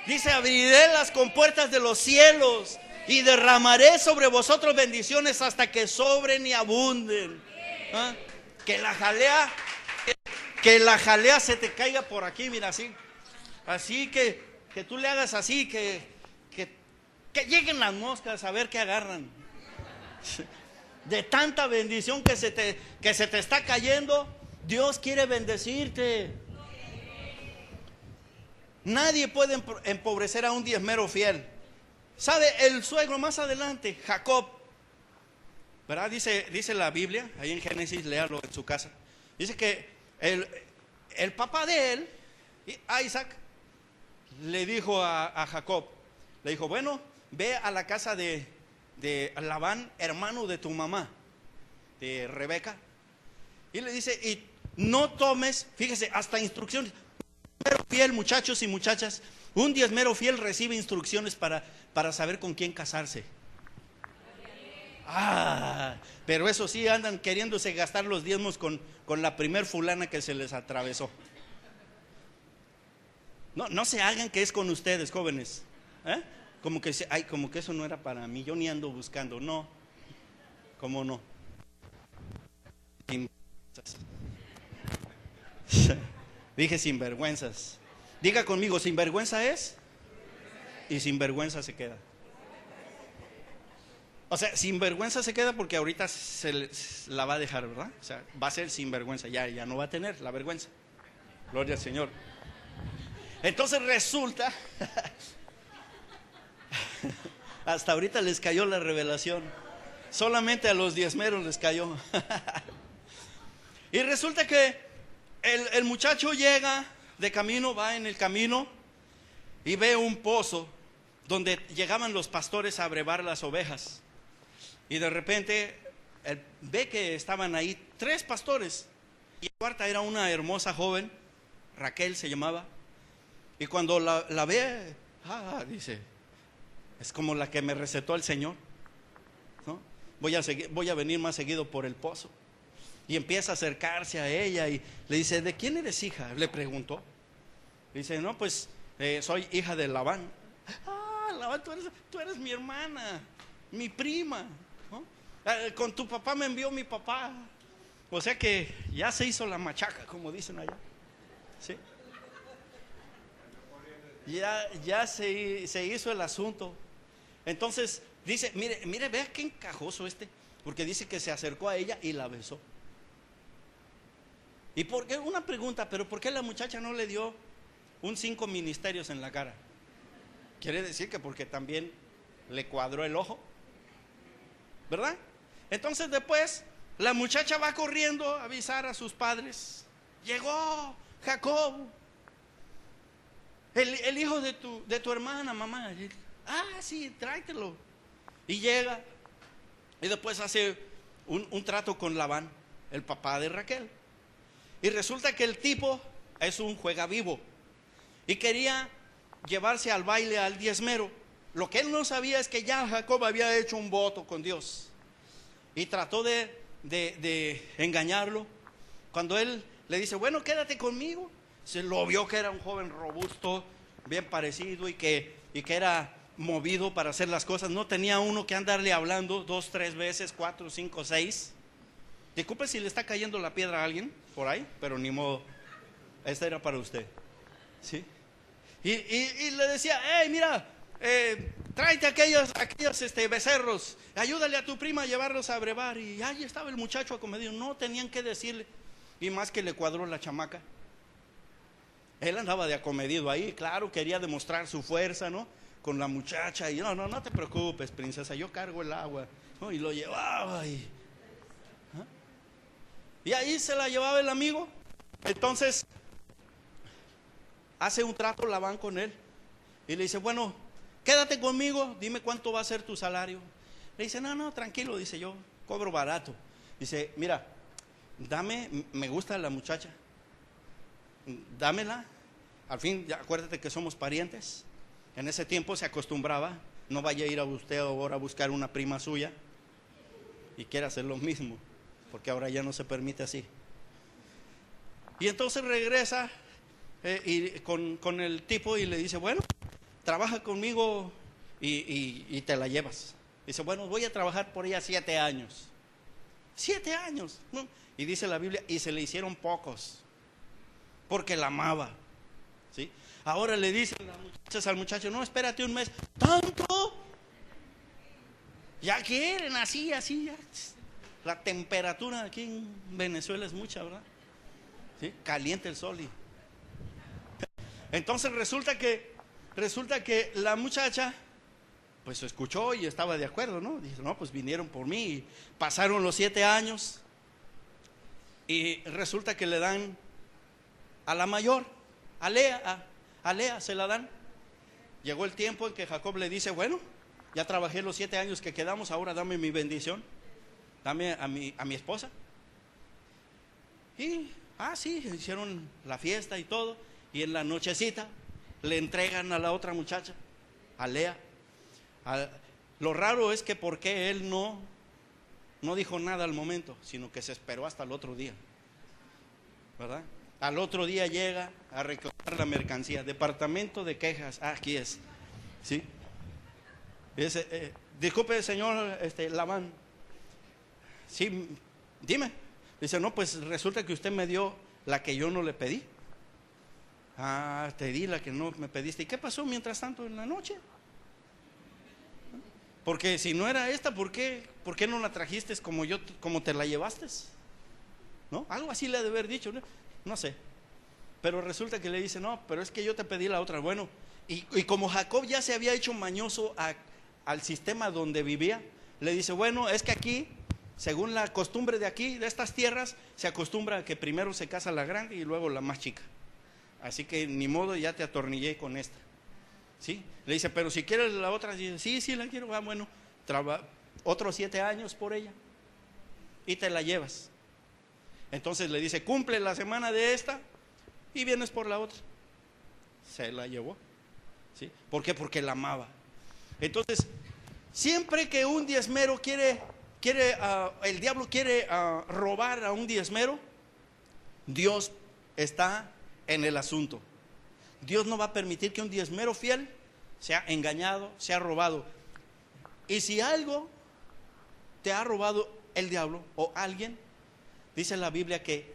dice: abriré las compuertas de los cielos y derramaré sobre vosotros bendiciones hasta que sobren y abunden. ¿Ah? Que la jalea se te caiga por aquí, mira, así. Así que tú le hagas así, que lleguen las moscas a ver qué agarran. De tanta bendición que se te está cayendo, Dios quiere bendecirte. Nadie puede empobrecer a un diezmero fiel. ¿Sabe? El suegro más adelante, Jacob, ¿verdad? Dice la Biblia, ahí en Génesis, léalo en su casa. Dice que el papá de él, Isaac, le dijo a Jacob, le dijo: bueno, ve a la casa de Labán, hermano de tu mamá, de Rebeca, y le dice: y no tomes, fíjese, hasta instrucciones. Diezmero fiel, muchachos y muchachas, un diezmero fiel recibe instrucciones para saber con quién casarse. Pero eso sí, andan queriéndose gastar los diezmos con la primer fulana que se les atravesó. No se hagan que es con ustedes, jóvenes. Como que eso no era para mí, yo ni ando buscando. No, ¿cómo no? Dije sinvergüenzas. Diga conmigo: sinvergüenza es y sinvergüenza se queda. O sea, sinvergüenza se queda porque ahorita la va a dejar, ¿verdad? O sea, va a ser sinvergüenza, ya no va a tener la vergüenza. Gloria al Señor. Entonces resulta, hasta ahorita les cayó la revelación. Solamente a los diezmeros les cayó. Y resulta que el muchacho llega de camino, va en el camino y ve un pozo donde llegaban los pastores a abrevar las ovejas. Y de repente él ve que estaban ahí 3 pastores. Y la cuarta era una hermosa joven, Raquel se llamaba. Y cuando la ve, dice: es como la que me recetó el Señor, ¿no? Voy a venir más seguido por el pozo. Y empieza a acercarse a ella y le dice: ¿de quién eres hija? Le preguntó. Dice: no, pues soy hija de Labán. Labán, tú eres mi hermana, mi prima, ¿no? Con tu papá me envió mi papá. O sea que ya se hizo la machaca, como dicen allá. ¿Sí? Ya se hizo el asunto. Entonces dice: mire, vea qué encajoso porque dice que se acercó a ella y la besó. ¿Y por qué? Una pregunta, pero ¿por qué la muchacha no le dio un 5 ministerios en la cara? Quiere decir que porque también le cuadró el ojo, ¿verdad? Entonces después la muchacha va corriendo a avisar a sus padres: llegó Jacob, el hijo de tu hermana, mamá. Sí, tráetelo. Y llega y después hace un trato con Labán, el papá de Raquel. Y resulta que el tipo es un juega vivo y quería llevarse al baile al diezmero. Lo que él no sabía es que ya Jacob había hecho un voto con Dios y trató de engañarlo. Cuando él le dice, bueno, quédate conmigo. Se lo vio que era un joven robusto, bien parecido y que era movido para hacer las cosas. No tenía uno que andarle hablando 2, 3 veces, 4, 5, 6. Disculpe si le está cayendo la piedra a alguien por ahí, pero ni modo, esta era para usted, ¿sí? Y le decía, hey, mira, tráete aquellos becerros, ayúdale a tu prima a llevarlos a brevar. Y ahí estaba el muchacho acomedido, no tenían que decirle. Y más que le cuadró la chamaca. Él andaba de acomedido ahí, claro, quería demostrar su fuerza, ¿no? Con la muchacha, y no te preocupes, princesa, yo cargo el agua, ¿no? Y lo llevaba y ahí se la llevaba el amigo. Entonces hace un trato Labán con él y le dice, bueno, quédate conmigo, dime cuánto va a ser tu salario. Le dice, no, tranquilo, dice, yo cobro barato. Dice, mira, me gusta la muchacha, dámela. Al fin, acuérdate que somos parientes. En ese tiempo se acostumbraba, no vaya a ir a usted ahora a buscar una prima suya y quiera hacer lo mismo, porque ahora ya no se permite así. Y entonces regresa con el tipo y le dice, bueno, trabaja conmigo y te la llevas. Dice, bueno, voy a trabajar por ella 7 años. 7 años, ¿no? Y dice la Biblia, y se le hicieron pocos, porque la amaba, ¿sí? Ahora le dicen las muchachas al muchacho, no, espérate un mes. ¿Tanto? Ya quieren así ya. La temperatura aquí en Venezuela es mucha, ¿verdad? ¿Sí? Caliente el sol entonces resulta que la muchacha pues escuchó y estaba de acuerdo, ¿no? Dice, no, pues vinieron por mí y pasaron los 7 años y resulta que le dan a la mayor, a Lea se la dan. Llegó el tiempo en que Jacob le dice, bueno, ya trabajé los 7 años que quedamos, ahora dame mi bendición, dame a mi esposa. Y sí, hicieron la fiesta y todo, y en la nochecita le entregan a la otra muchacha, a Lea. Lo raro es que porque él no dijo nada al momento, sino que se esperó hasta el otro día, ¿verdad? Al otro día llega a reclamar la mercancía, departamento de quejas, aquí es, ¿sí? Disculpe, señor Labán, sí, dime. Dice, no, pues resulta que usted me dio la que yo no le pedí. Te di la que no me pediste. ¿Y qué pasó mientras tanto en la noche? Porque si no era esta, ¿por qué no la trajiste como te la llevaste? ¿No? Algo así le ha de haber dicho, no sé. Pero resulta que le dice, no, pero es que yo te pedí la otra. Bueno, y como Jacob ya se había hecho mañoso al sistema donde vivía, le dice, bueno, es que aquí, según la costumbre de aquí, de estas tierras, se acostumbra a que primero se casa la grande y luego la más chica. Así que ni modo, ya te atornillé con esta, ¿sí? Le dice, pero si quieres la otra, dice, sí, la quiero. Bueno, otros 7 años por ella y te la llevas. Entonces le dice, cumple la semana de esta y vienes por la otra. Se la llevó, ¿sí? ¿Por qué? Porque la amaba. Entonces, siempre que un diezmero el diablo quiere robar a un diezmero, Dios está en el asunto. Dios no va a permitir que un diezmero fiel sea engañado, sea robado. Y si algo te ha robado el diablo o alguien, dice la Biblia que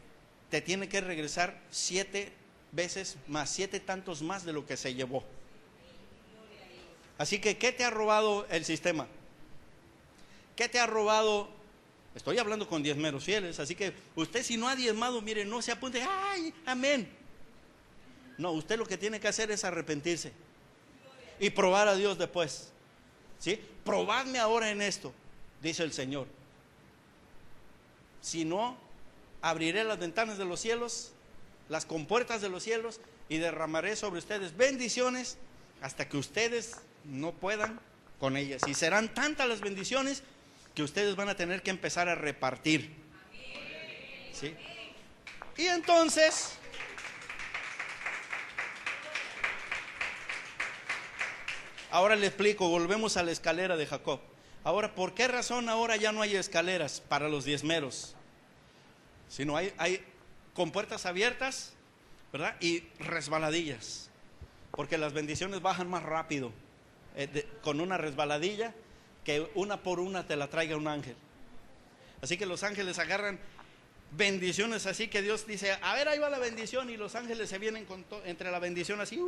te tiene que regresar 7 veces más, 7 tantos más de lo que se llevó. Así que, ¿qué te ha robado el sistema? ¿Qué te ha robado? Estoy hablando con diezmeros fieles, así que usted si no ha diezmado, mire, no se apunte, ¡ay, amén! No, usted lo que tiene que hacer es arrepentirse y probar a Dios después, ¿sí? Probadme ahora en esto, dice el Señor. Si no, abriré las ventanas de los cielos, las compuertas de los cielos, y derramaré sobre ustedes bendiciones hasta que ustedes no puedan con ellas. Y serán tantas las bendiciones que ustedes van a tener que empezar a repartir, ¿sí? Y entonces, ahora le explico, volvemos a la escalera de Jacob. Ahora, ¿por qué razón ahora ya no hay escaleras para los diezmeros? Sino hay con puertas abiertas, ¿verdad? Y resbaladillas, porque las bendiciones bajan más rápido con una resbaladilla que una por una te la traiga un ángel. Así que los ángeles agarran bendiciones así que Dios dice, a ver, ahí va la bendición, y los ángeles se vienen entre la bendición así.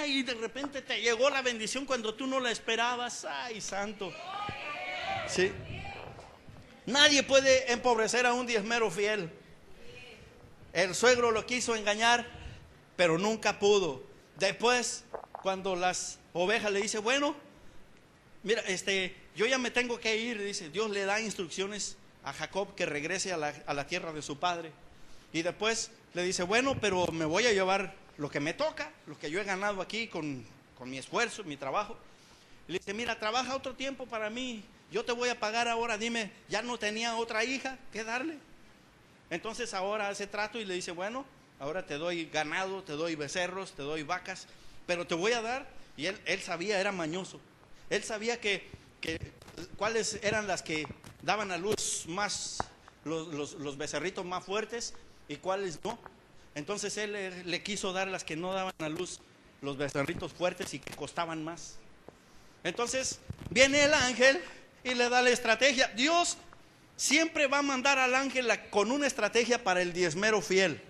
Y de repente te llegó la bendición cuando tú no la esperabas. Ay, santo. Sí. Nadie puede empobrecer a un diezmero fiel. El suegro lo quiso engañar, pero nunca pudo. Después, cuando las ovejas le dice, bueno, mira, yo ya me tengo que ir, dice, Dios le da instrucciones a Jacob que regrese a la tierra de su padre. Y después le dice, bueno, pero me voy a llevar lo que me toca, lo que yo he ganado aquí con mi esfuerzo, mi trabajo. Y le dice, mira, trabaja otro tiempo para mí, yo te voy a pagar ahora, dime, ya no tenía otra hija que darle. Entonces ahora hace trato y le dice, bueno, ahora te doy ganado, te doy becerros, te doy vacas, pero te voy a dar. Y él sabía, era mañoso, él sabía que cuáles eran las que daban a luz más, los becerritos más fuertes, y cuáles no. Entonces él le quiso dar las que no daban a luz, los becerritos fuertes y que costaban más. Entonces viene el ángel y le da la estrategia. Dios siempre va a mandar al ángel con una estrategia para el diezmero fiel.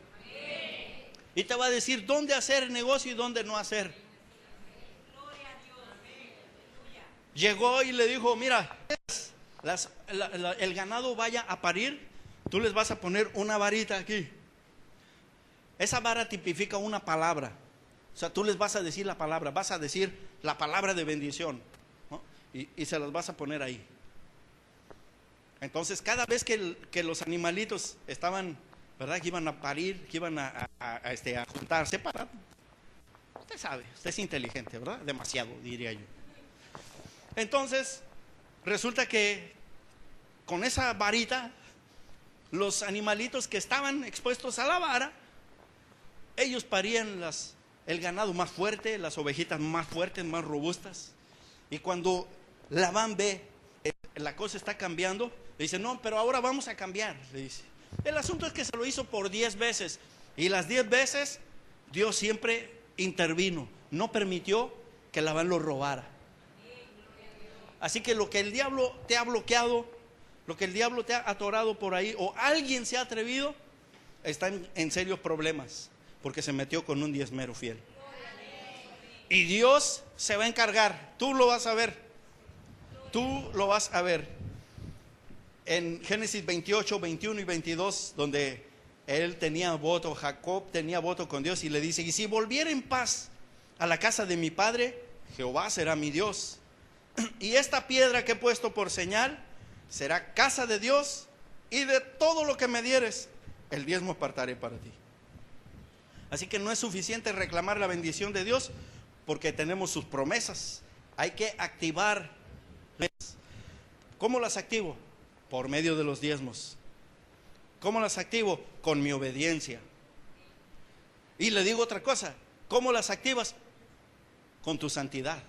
Y te va a decir dónde hacer negocio y dónde no hacer. Llegó y le dijo, mira, el ganado vaya a parir, tú les vas a poner una varita aquí. Esa vara tipifica una palabra. O sea, tú les vas a decir la palabra, vas a decir la palabra de bendición, ¿no? Y se las vas a poner ahí. Entonces, cada vez que los animalitos estaban, ¿verdad?, que iban a parir, que iban a juntarse para... Usted sabe, usted es inteligente, ¿verdad? Demasiado, diría yo. Entonces, resulta que con esa varita, los animalitos que estaban expuestos a la vara, ellos parían el ganado más fuerte, las ovejitas más fuertes, más robustas. Y cuando Labán ve la cosa está cambiando, le dice, no, pero ahora vamos a cambiar, le dice. El asunto es que se lo hizo por 10 veces, y las 10 veces Dios siempre intervino, no permitió que Labán lo robara. Así que lo que el diablo te ha bloqueado, lo que el diablo te ha atorado por ahí, o alguien se ha atrevido, está en serios problemas, porque se metió con un diezmero fiel. Y Dios se va a encargar, tú lo vas a ver, tú lo vas a ver. En Génesis 28, 21 y 22, donde él tenía voto, Jacob tenía voto con Dios, y le dice, y si volviera en paz a la casa de mi padre, Jehová será mi Dios, y esta piedra que he puesto por señal será casa de Dios, y de todo lo que me dieres, el diezmo apartaré para ti. Así que no es suficiente reclamar la bendición de Dios, porque tenemos sus promesas. Hay que activar. ¿Cómo las activo? Por medio de los diezmos. ¿Cómo las activo? Con mi obediencia. Y le digo otra cosa, ¿cómo las activas? Con tu santidad.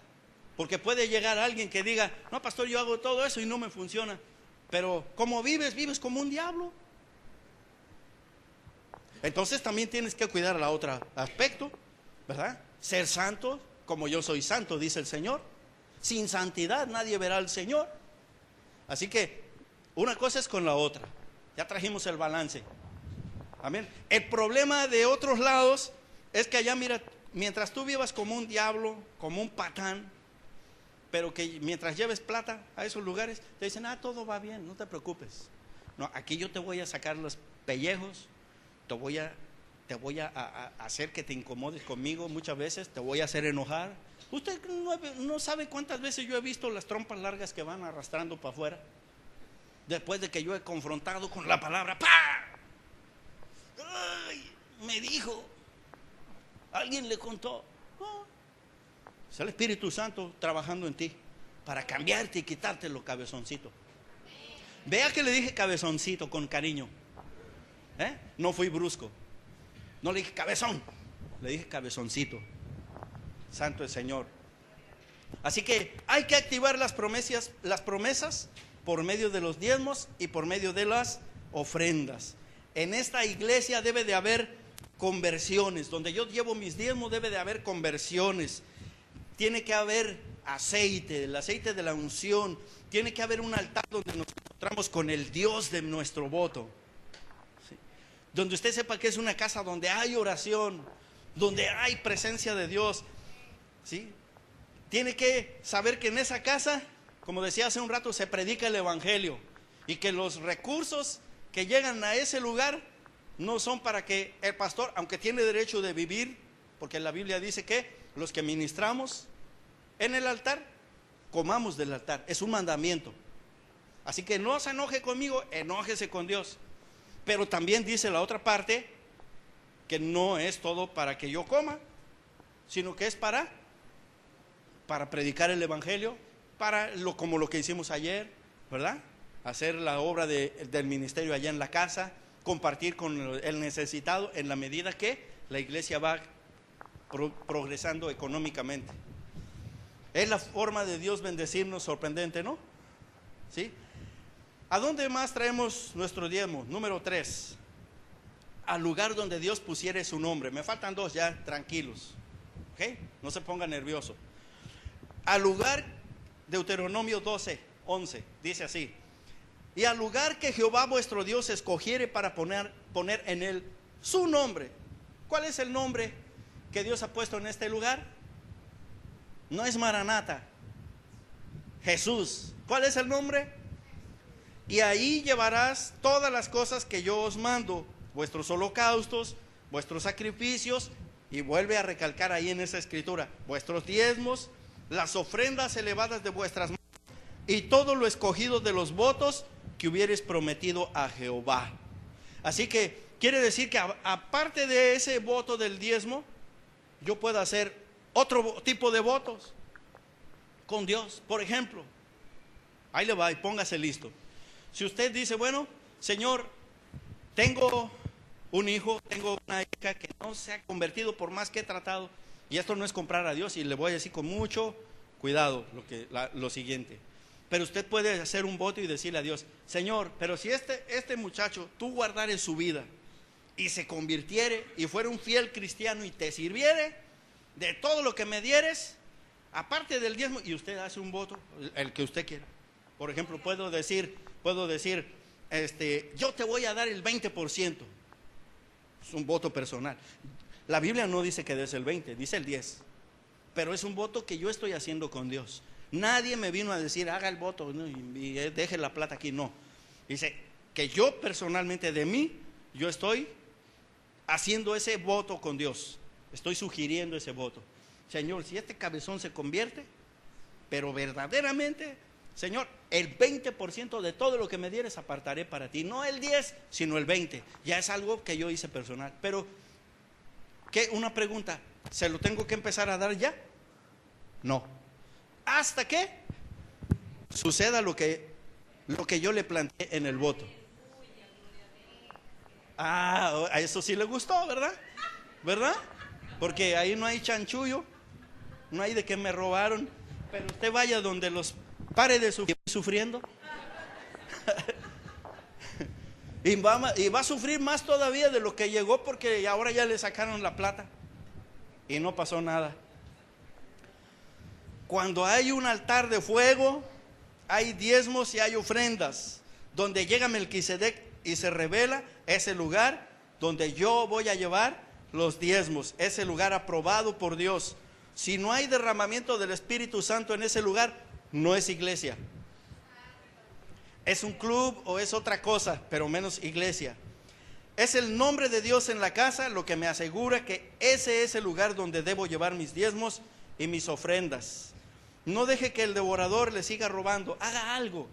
Porque puede llegar alguien que diga, no, pastor, yo hago todo eso y no me funciona. Pero ¿cómo vives? Vives como un diablo. Entonces también tienes que cuidar el otro aspecto, ¿verdad? Ser santo como yo soy santo, dice el Señor. Sin santidad nadie verá al Señor. Así que una cosa es con la otra. Ya trajimos el balance. Amén. El problema de otros lados es que allá, mira, mientras tú vivas como un diablo, como un patán, pero que mientras lleves plata a esos lugares, te dicen, todo va bien, no te preocupes. No, aquí yo te voy a sacar los pellejos, te voy a hacer que te incomodes conmigo muchas veces, te voy a hacer enojar. Usted no sabe cuántas veces yo he visto las trompas largas que van arrastrando para afuera, después de que yo he confrontado con la palabra. ¡Pah! ¡Ay! Me dijo, alguien le contó. Es el Espíritu Santo trabajando en ti para cambiarte y quitarte los cabezoncitos. Vea que le dije cabezoncito con cariño. No fui brusco. No le dije cabezón, le dije cabezoncito. Santo el Señor. Así que hay que activar las promesas por medio de los diezmos y por medio de las ofrendas. En esta iglesia debe de haber conversiones. Donde yo llevo mis diezmos debe de haber conversiones. Tiene que haber aceite, el aceite de la unción. Tiene que haber un altar donde nos encontramos con el Dios de nuestro voto. ¿Sí? Donde usted sepa que es una casa donde hay oración, donde hay presencia de Dios. ¿Sí? Tiene que saber que en esa casa, como decía hace un rato, se predica el evangelio. Y que los recursos que llegan a ese lugar no son para que el pastor, aunque tiene derecho de vivir, porque la Biblia dice que los que ministramos en el altar, comamos del altar. Es un mandamiento. Así que no se enoje conmigo, enójese con Dios. Pero también dice la otra parte, que no es todo para que yo coma, sino que es para predicar el evangelio, como lo que hicimos ayer, ¿verdad? Hacer la obra del ministerio allá en la casa, compartir con el necesitado en la medida que la iglesia va progresando económicamente. Es la forma de Dios bendecirnos sorprendente, ¿no? ¿Sí? ¿A dónde más traemos nuestro diezmo? Número 3, al lugar donde Dios pusiere su nombre. Me faltan 2 ya, tranquilos, ¿ok? No se ponga nervioso. Al lugar, Deuteronomio 12:11, dice así: y al lugar que Jehová vuestro Dios escogiere para poner en él su nombre. ¿Cuál es el nombre que Dios ha puesto en este lugar? No es Maranata, Jesús. ¿Cuál es el nombre? Y ahí llevarás todas las cosas que yo os mando, vuestros holocaustos, vuestros sacrificios, y vuelve a recalcar ahí en esa escritura, vuestros diezmos, las ofrendas elevadas de vuestras manos, y todo lo escogido de los votos que hubieres prometido a Jehová. Así que quiere decir que aparte de ese voto del diezmo, yo puedo hacer otro tipo de votos con Dios. Por ejemplo, ahí le va y póngase listo. Si usted dice, bueno, Señor, tengo un hijo, tengo una hija que no se ha convertido por más que he tratado, y esto no es comprar a Dios, y le voy a decir con mucho cuidado lo siguiente. Pero usted puede hacer un voto y decirle a Dios, Señor, pero si este muchacho tú guardares su vida y se convirtiere y fuera un fiel cristiano y te sirviere de todo lo que me dieres, aparte del diezmo, y usted hace un voto, el que usted quiera. Por ejemplo, puedo decir, yo te voy a dar el 20%. Es un voto personal. La Biblia no dice que des el 20, dice el 10. Pero es un voto que yo estoy haciendo con Dios. Nadie me vino a decir, haga el voto, ¿no? y deje la plata aquí. No. Dice que yo personalmente de mí, yo estoy haciendo ese voto con Dios. Estoy sugiriendo ese voto. Señor, si este cabezón se convierte, pero verdaderamente, Señor, el 20% de todo lo que me dieres apartaré para ti. No el 10, sino el 20. Ya es algo que yo hice personal. Pero, una pregunta, ¿se lo tengo que empezar a dar ya? No. Hasta que suceda lo que yo le planteé en el voto. A eso sí le gustó, ¿verdad? ¿Verdad? Porque ahí no hay chanchullo, no hay de que me robaron. Pero usted vaya donde los pare de sufriendo y va a sufrir más todavía de lo que llegó, porque ahora ya le sacaron la plata y no pasó nada. Cuando hay un altar de fuego, hay diezmos y hay ofrendas. Donde llega Melquisedec y se revela, ese lugar donde yo voy a llevar los diezmos, ese lugar aprobado por Dios. Si no hay derramamiento del Espíritu Santo en ese lugar, no es iglesia. Es un club o es otra cosa, pero menos iglesia. Es el nombre de Dios en la casa lo que me asegura que ese es el lugar donde debo llevar mis diezmos y mis ofrendas. No deje que el devorador le siga robando. Haga algo.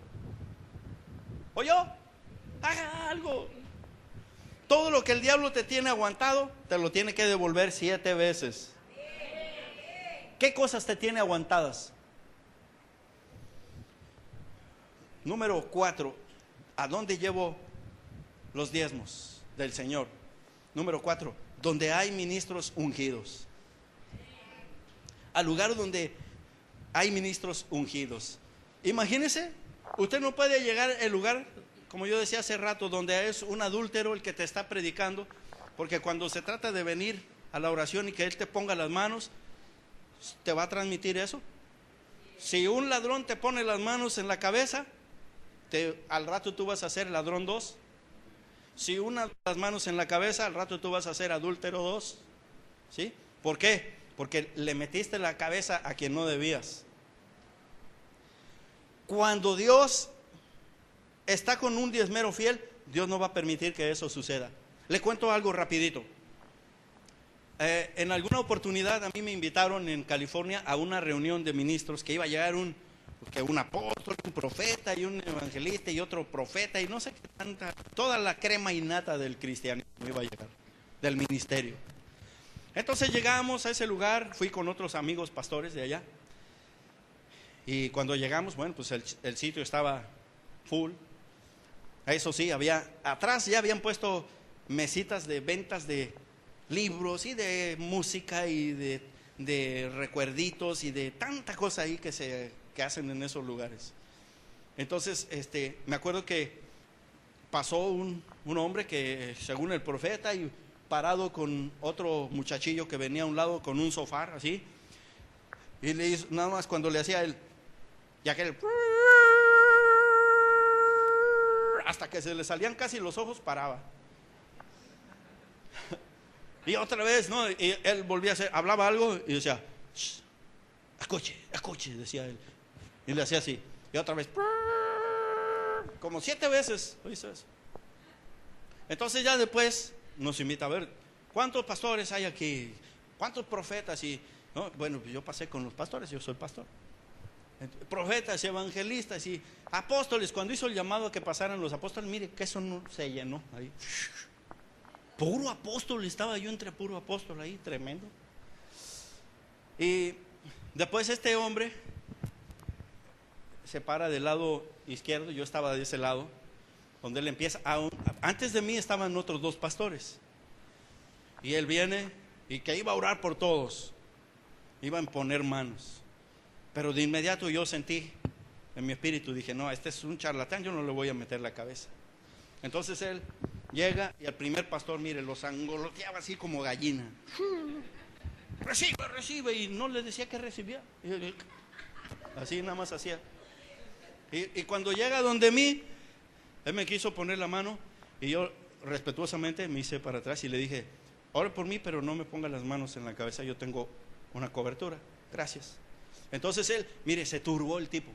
¿Oyó? Haga algo. Todo lo que el diablo te tiene aguantado, te lo tiene que devolver 7 veces. ¿Qué cosas te tiene aguantadas? Número 4, ¿a dónde llevo los diezmos del Señor? Número 4, donde hay ministros ungidos. Al lugar donde hay ministros ungidos. Imagínese, usted no puede llegar al lugar como yo decía hace rato, donde es un adúltero el que te está predicando, porque cuando se trata de venir a la oración y que él te ponga las manos, ¿te va a transmitir eso? Si un ladrón te pone las manos en la cabeza, al rato tú vas a ser ladrón 2. Si una de las manos en la cabeza, al rato tú vas a ser adúltero 2. ¿Sí? ¿Por qué? Porque le metiste la cabeza a quien no debías. Cuando Dios está con un diezmero fiel, Dios no va a permitir que eso suceda. Le cuento algo rapidito. En alguna oportunidad a mí me invitaron en California a una reunión de ministros que iba a llegar un apóstol, un profeta y un evangelista y otro profeta y no sé qué tanta, toda la crema innata del cristianismo iba a llegar, del ministerio. Entonces llegamos a ese lugar, fui con otros amigos pastores de allá y cuando llegamos, bueno, pues el sitio estaba full. Eso sí, atrás ya habían puesto mesitas de ventas de libros y de música y de recuerditos y de tanta cosa ahí que hacen en esos lugares. Entonces, me acuerdo que pasó un hombre que según el profeta y parado con otro muchachillo que venía a un lado con un sofá así, y le hizo, nada más cuando le hacía ya que hasta que se le salían casi los ojos paraba. Y otra vez, ¿no? Y él volvía a hacer, hablaba algo y decía, escuche, decía él. Y le hacía así. Y otra vez, como 7 veces hizo eso. Entonces ya después nos invita a ver, ¿cuántos pastores hay aquí? ¿Cuántos profetas? Y, ¿no? Bueno, yo pasé con los pastores, yo soy pastor. Profetas, evangelistas y apóstoles. Cuando hizo el llamado a que pasaran los apóstoles, mire que eso no se llenó ahí. Puro apóstol, estaba yo entre puro apóstol ahí, tremendo. Y después este hombre se para del lado izquierdo, yo estaba de ese lado, donde él empieza. Antes de mí estaban otros 2 pastores. Y él viene y que iba a orar por todos, iba a imponer manos. Pero de inmediato yo sentí en mi espíritu, dije, no, este es un charlatán, yo no le voy a meter la cabeza. Entonces él llega y al primer pastor, mire, los angoloteaba así como gallina. Recibe, y no le decía que recibía. Así nada más hacía. Y cuando llega donde mí, él me quiso poner la mano y yo respetuosamente me hice para atrás y le dije, ore por mí, pero no me ponga las manos en la cabeza, yo tengo una cobertura, gracias. Entonces él, mire, se turbó el tipo.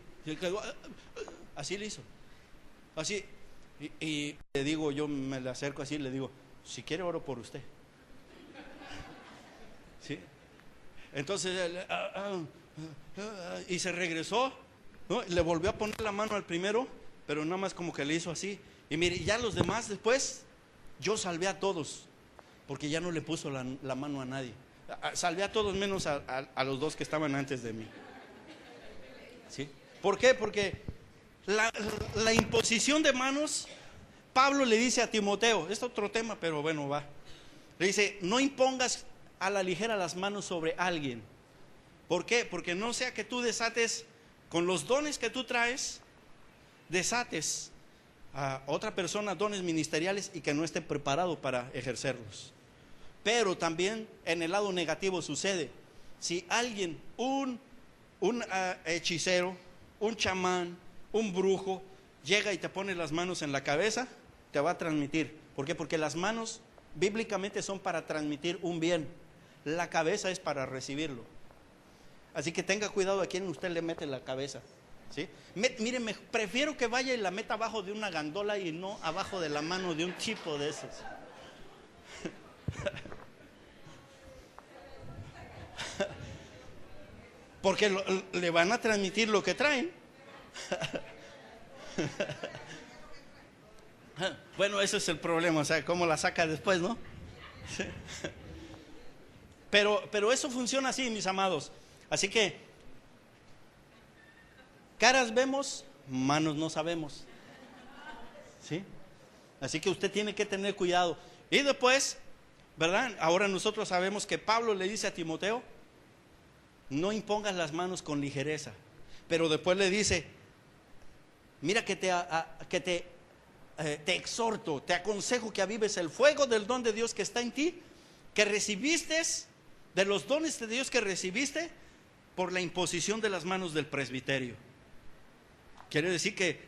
Así le hizo. Así. Y le digo, yo me le acerco así, le digo, si quiere oro por usted. ¿Sí? Entonces él, y se regresó, ¿no? Le volvió a poner la mano al primero, pero nada más como que le hizo así. Y mire, ya los demás después, yo salvé a todos, porque ya no le puso la mano a nadie. Salvé a todos menos a los 2 que estaban antes de mí. ¿Sí? ¿Por qué? Porque la imposición de manos, Pablo le dice a Timoteo, es otro tema, pero bueno, va. Le dice, no impongas a la ligera las manos sobre alguien. ¿Por qué? Porque no sea que tú desates, con los dones que tú traes, desates a otra persona dones ministeriales y que no esté preparado para ejercerlos. Pero también en el lado negativo sucede, si alguien, un hechicero, un chamán, un brujo, llega y te pone las manos en la cabeza, te va a transmitir. ¿Por qué? Porque las manos bíblicamente son para transmitir un bien, la cabeza es para recibirlo. Así que tenga cuidado a quien usted le mete la cabeza. ¿Sí? Mire, prefiero que vaya y la meta abajo de una gandola y no abajo de la mano de un chipo de esos. Porque le van a transmitir lo que traen. Bueno, ese es el problema, o sea, cómo la saca después, ¿no? Pero eso funciona así, mis amados. Así que caras vemos, manos no sabemos. ¿Sí? Así que usted tiene que tener cuidado. Y después, ¿verdad? Ahora nosotros sabemos que Pablo le dice a Timoteo, no impongas las manos con ligereza. Pero después le dice, mira que te te exhorto, te aconsejo que avives el fuego del don de Dios que está en ti, que recibiste, de los dones de Dios que recibiste por la imposición de las manos del presbiterio. Quiere decir que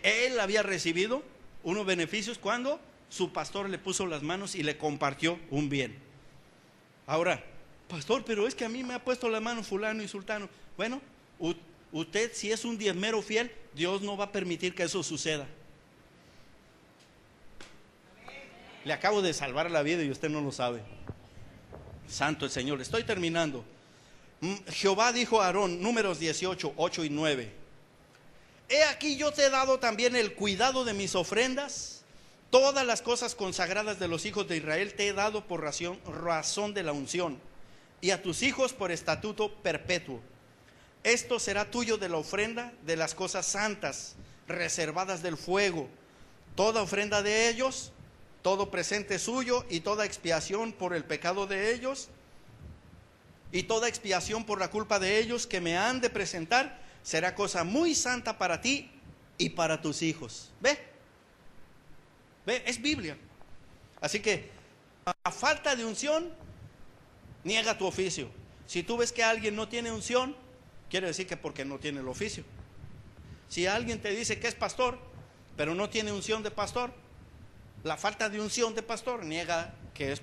él había recibido unos beneficios cuando su pastor le puso las manos y le compartió un bien. Ahora, pastor, pero es que a mí me ha puesto la mano fulano y sultano. Bueno, usted, si es un diezmero fiel, Dios no va a permitir que eso suceda. Le acabo de salvar la vida y usted no lo sabe. Santo el Señor. Estoy terminando. Jehová dijo a Aarón, Números 18, 8 y 9: He aquí yo te he dado también el cuidado de mis ofrendas. Todas las cosas consagradas de los hijos de Israel te he dado por razón de la unción, y a tus hijos por estatuto perpetuo. Esto será tuyo de la ofrenda de las cosas santas, reservadas del fuego. Toda ofrenda de ellos, todo presente suyo, y toda expiación por el pecado de ellos, y toda expiación por la culpa de ellos que me han de presentar, será cosa muy santa para ti y para tus hijos. Ve, es Biblia. Así que a falta de unción, niega tu oficio. Si tú ves que alguien no tiene unción, quiere decir que porque no tiene el oficio. Si alguien te dice que es pastor, pero no tiene unción de pastor, la falta de unción de pastor niega que es.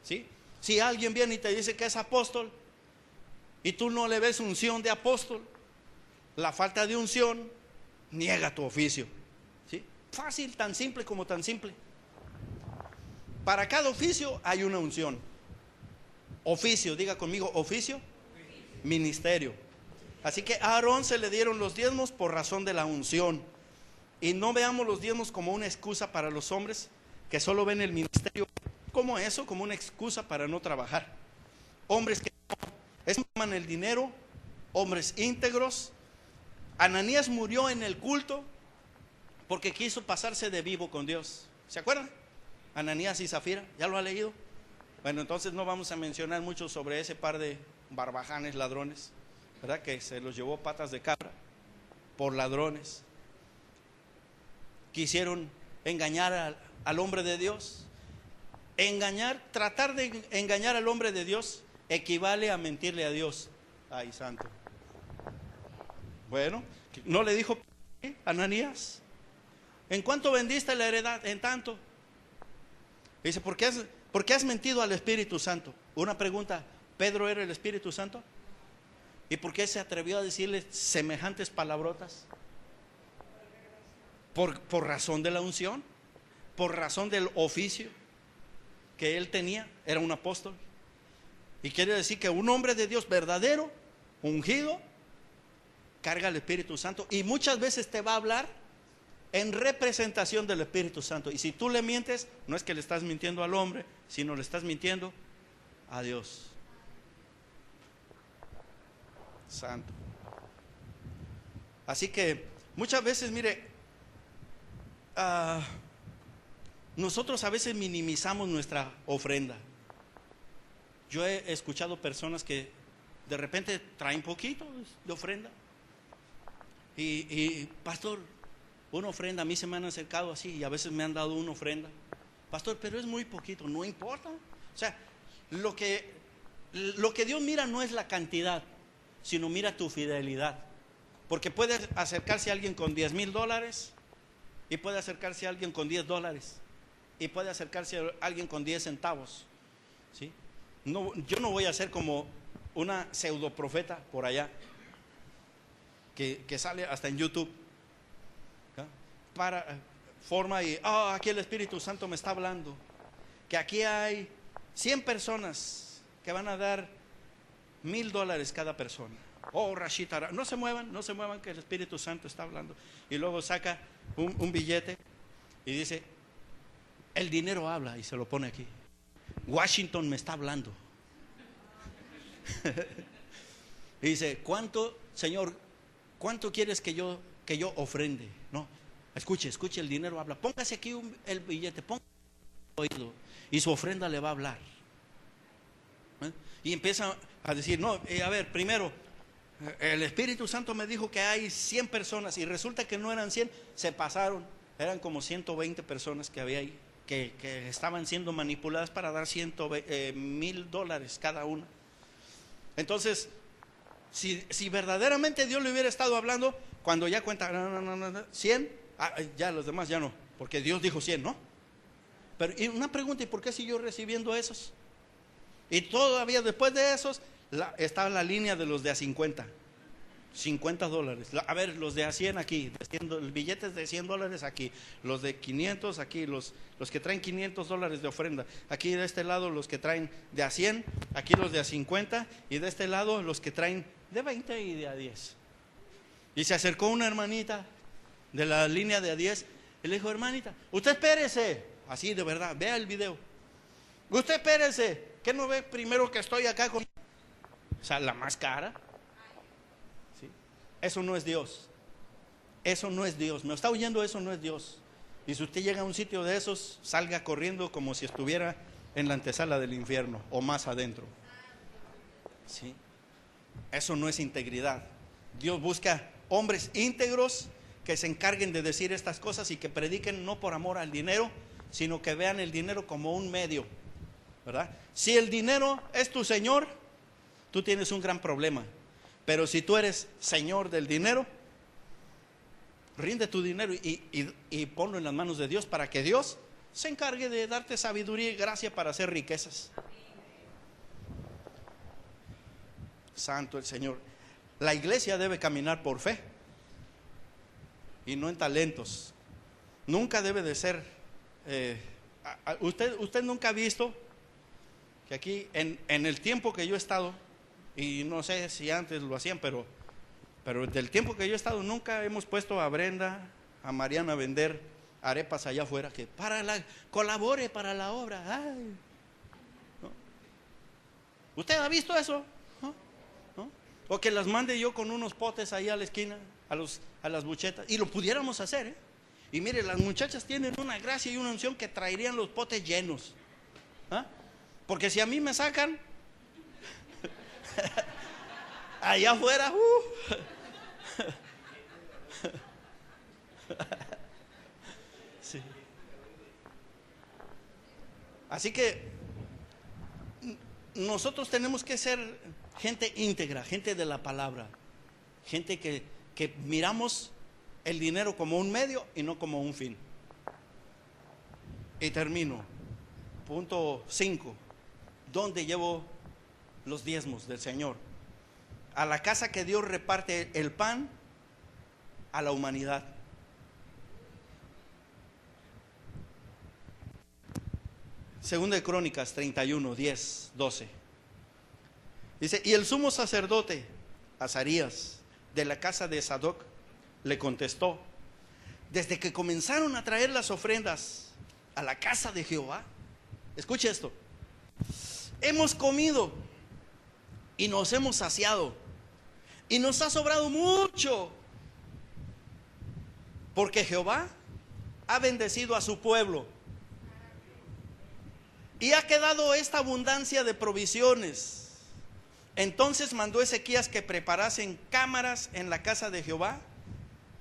¿Sí? Si alguien viene y te dice que es apóstol y tú no le ves unción de apóstol, la falta de unción niega tu oficio. ¿Sí? Fácil, tan simple como tan simple. Para cada oficio hay una unción. Oficio, diga conmigo, oficio, ministerio. Así que a Aarón se le dieron los diezmos por razón de la unción. Y no veamos los diezmos como una excusa para los hombres que solo ven el ministerio como eso, como una excusa para no trabajar. Hombres que aman el dinero, hombres íntegros. Ananías murió en el culto porque quiso pasarse de vivo con Dios. ¿Se acuerdan? Ananías y Zafira, ¿ya lo ha leído? Bueno, entonces no vamos a mencionar mucho sobre ese par de barbajanes ladrones, ¿verdad? Que se los llevó patas de cabra por ladrones. Quisieron engañar al hombre de Dios. Tratar de engañar al hombre de Dios equivale a mentirle a Dios. Ay, santo. Bueno, ¿no le dijo Ananías? ¿En cuánto vendiste la heredad? En tanto. Dice, ¿por qué has mentido al Espíritu Santo? Una pregunta, ¿Pedro era el Espíritu Santo? ¿Y por qué se atrevió a decirle semejantes palabrotas? Por razón de la unción, por razón del oficio que él tenía, era un apóstol. Y quiere decir que un hombre de Dios verdadero, ungido, carga el Espíritu Santo y muchas veces te va a hablar en representación del Espíritu Santo. Y si tú le mientes, no es que le estás mintiendo al hombre, sino le estás mintiendo a Dios. Santo. Así que muchas veces, mire, nosotros a veces minimizamos nuestra ofrenda. Yo he escuchado personas que de repente traen poquito de ofrenda y pastor, una ofrenda, a mí se me han acercado así y a veces me han dado una ofrenda. Pastor, pero es muy poquito, no importa. O sea, lo que Dios mira no es la cantidad, sino mira tu fidelidad. Porque puede acercarse a alguien con $10,000 y puede acercarse a alguien con $10 y puede acercarse a alguien con 10 centavos. ¿Sí? No, yo no voy a ser como una pseudo profeta por allá que sale hasta en YouTube, ¿sí? Forma y aquí el Espíritu Santo me está hablando que aquí hay 100 personas que van a dar $1,000 cada persona. Rashita, no se muevan que el Espíritu Santo está hablando. Y luego saca un billete y dice, el dinero habla, y se lo pone aquí. Washington me está hablando. Y dice, Señor, ¿cuánto quieres que yo ofrende? No, escuche, el dinero habla. Póngase aquí el billete, póngase el oído y su ofrenda le va a hablar. Y empieza a decir, no, a ver, primero, el Espíritu Santo me dijo que hay 100 personas y resulta que no eran 100, se pasaron. eran como 120 personas que había ahí, que estaban siendo manipuladas para dar $100,000 cada una. Entonces, si verdaderamente Dios le hubiera estado hablando, cuando ya cuenta, no, 100, ya los demás ya no, porque Dios dijo 100, ¿no? Pero y una pregunta, ¿y por qué siguió recibiendo esos? Y todavía después de esos, estaba la línea de los de a $50 A ver, los de a 100 aquí, billetes de $100 aquí, los de 500 aquí, los que traen $500 de ofrenda. Aquí de este lado los que traen de a 100, aquí los de a 50, y de este lado los que traen de 20 y de a 10. Y se acercó una hermanita de la línea de a 10 y le dijo: hermanita, usted espérese, así de verdad, vea el video. Usted espérese, ¿qué no ve primero que estoy acá con... O sea, la más cara? ¿Sí? Eso no es Dios. Eso no es Dios. ¿Me está oyendo? Eso no es Dios. Y si usted llega a un sitio de esos, salga corriendo como si estuviera en la antesala del infierno o más adentro. ¿Sí? Eso no es integridad. Dios busca hombres íntegros que se encarguen de decir estas cosas y que prediquen no por amor al dinero, sino que vean el dinero como un medio, ¿verdad? Si el dinero es tu señor, tú tienes un gran problema. Pero si tú eres señor del dinero, rinde tu dinero y ponlo en las manos de Dios, para que Dios se encargue de darte sabiduría y gracia para hacer riquezas. Santo el Señor. La iglesia debe caminar por fe y no en talentos. Nunca debe de ser usted nunca ha visto que aquí en el tiempo que yo he estado, y no sé si antes lo hacían, pero del tiempo que yo he estado, nunca hemos puesto a Brenda, a Mariana a vender arepas allá afuera, que colabore para la obra. Ay, ¿no? ¿Usted ha visto eso? ¿No? O que las mande yo con unos potes ahí a la esquina, a las buchetas, y lo pudiéramos hacer, ¿eh? Y mire, las muchachas tienen una gracia y una unción que traerían los potes llenos. ¿Ah? Porque si a mí me sacan allá afuera, sí. Así que nosotros tenemos que ser gente íntegra, gente de la palabra, gente que miramos el dinero como un medio y no como un fin. Y termino. Punto 5. ¿Dónde llevo los diezmos del Señor? A la casa que Dios reparte el pan a la humanidad. Segunda de Crónicas 31, 10, 12. Dice: y el sumo sacerdote Azarías, de la casa de Sadoc, le contestó: desde que comenzaron a traer las ofrendas a la casa de Jehová, escuche esto, hemos comido y nos hemos saciado y nos ha sobrado mucho, porque Jehová ha bendecido a su pueblo y ha quedado esta abundancia de provisiones. Entonces mandó Ezequías que preparasen cámaras en la casa de Jehová,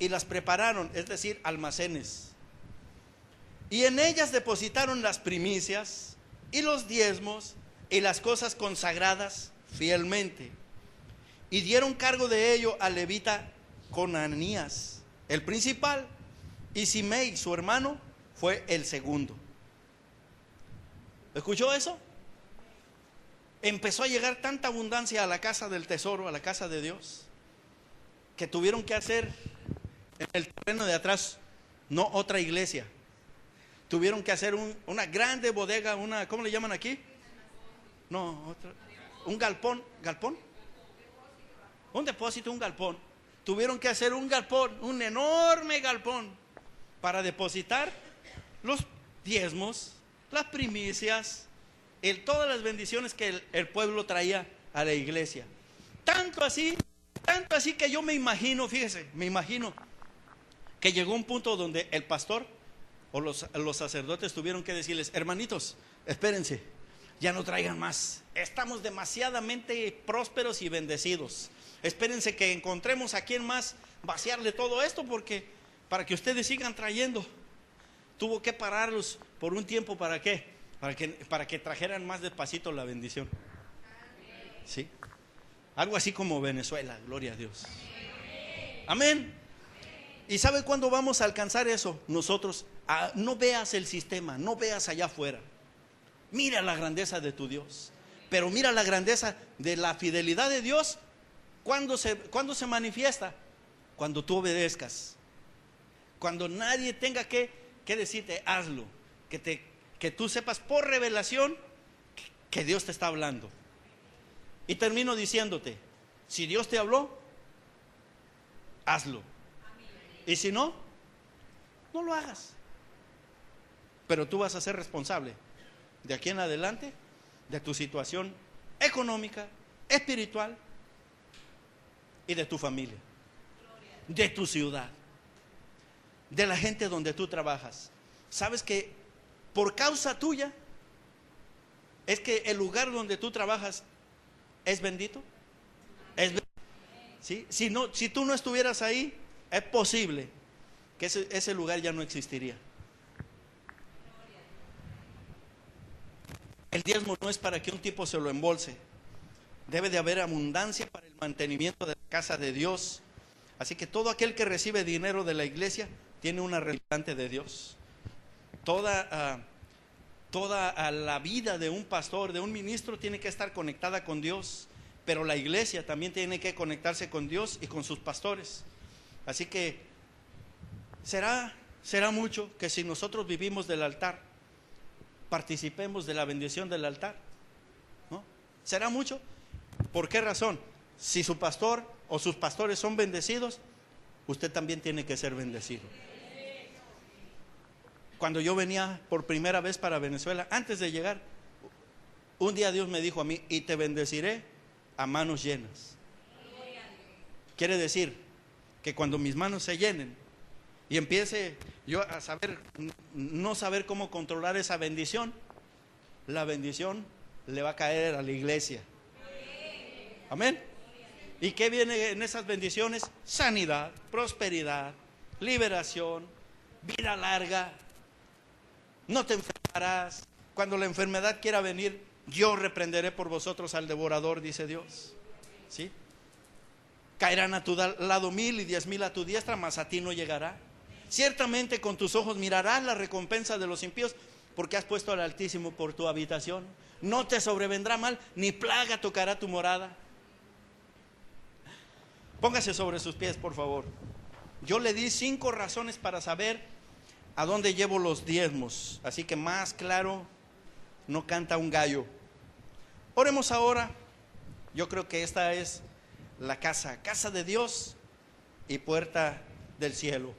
y las prepararon, es decir, almacenes, y en ellas depositaron las primicias y los diezmos y las cosas consagradas fielmente, y dieron cargo de ello al levita Conanías, el principal, y Simei, su hermano, fue el segundo. ¿Escuchó eso? Empezó a llegar tanta abundancia a la casa del tesoro, a la casa de Dios, que tuvieron que hacer en el terreno de atrás, no otra iglesia, tuvieron que hacer una grande bodega, ¿cómo le llaman aquí? No, un galpón, un depósito, un galpón. Tuvieron que hacer un galpón, un enorme galpón, para depositar los diezmos, las primicias, todas las bendiciones que el pueblo traía a la iglesia. Tanto así que yo me imagino, fíjese, que llegó un punto donde el pastor o los sacerdotes tuvieron que decirles: hermanitos, espérense, ya no traigan más, estamos demasiadamente prósperos y bendecidos, espérense que encontremos a quien más vaciarle todo esto, porque para que ustedes sigan trayendo. tuvo que pararlos por un tiempo. ¿Para qué? Para que trajeran más despacito la bendición. ¿Sí? Algo así como Venezuela, gloria a Dios. Amén. ¿Y sabe cuándo vamos a alcanzar eso? Nosotros, no veas el sistema, no veas allá afuera. Mira la grandeza de tu Dios. Pero mira la grandeza de la fidelidad de Dios. ¿Cuándo se manifiesta? Cuando tú obedezcas. Cuando nadie tenga que decirte, hazlo. Que tú sepas por revelación que Dios te está hablando. Y termino diciéndote, si Dios te habló, hazlo. Y si no, no lo hagas. Pero tú vas a ser responsable de aquí en adelante de tu situación económica, espiritual y de tu familia, de tu ciudad, de la gente donde tú trabajas. ¿Sabes que por causa tuya es que el lugar donde tú trabajas es bendito? ¿Sí? Si tú no estuvieras ahí, es posible que ese lugar ya no existiría. El diezmo no es para que un tipo se lo embolse. Debe de haber abundancia para el mantenimiento de la casa de Dios. Así que todo aquel que recibe dinero de la iglesia tiene una representante de Dios. Toda la vida de un pastor, de un ministro, tiene que estar conectada con Dios. Pero la iglesia también tiene que conectarse con Dios y con sus pastores. Así que será mucho que si nosotros vivimos del altar, participemos de la bendición del altar, ¿no? ¿Será mucho? ¿Por qué razón? Si su pastor o sus pastores son bendecidos, usted también tiene que ser bendecido. Cuando yo venía por primera vez para Venezuela, antes de llegar, un día Dios me dijo a mí, y te bendeciré a manos llenas. Quiere decir que cuando mis manos se llenen y empiece yo a no saber cómo controlar esa bendición, la bendición le va a caer a la iglesia. Amén. ¿Y qué viene en esas bendiciones? Sanidad, prosperidad, liberación, vida larga. No te enfermarás. Cuando la enfermedad quiera venir, yo reprenderé por vosotros al devorador, dice Dios. ¿Sí? Caerán a tu lado 1000 y 10,000 a tu diestra, mas a ti no llegará. Ciertamente con tus ojos mirarás la recompensa de los impíos, porque has puesto al Altísimo por tu habitación. No te sobrevendrá mal, ni plaga tocará tu morada. Póngase sobre sus pies, por favor. Yo le di 5 razones para saber a dónde llevo los diezmos. Así que más claro no canta un gallo. Oremos ahora. Yo creo que esta es la casa de Dios y puerta del cielo.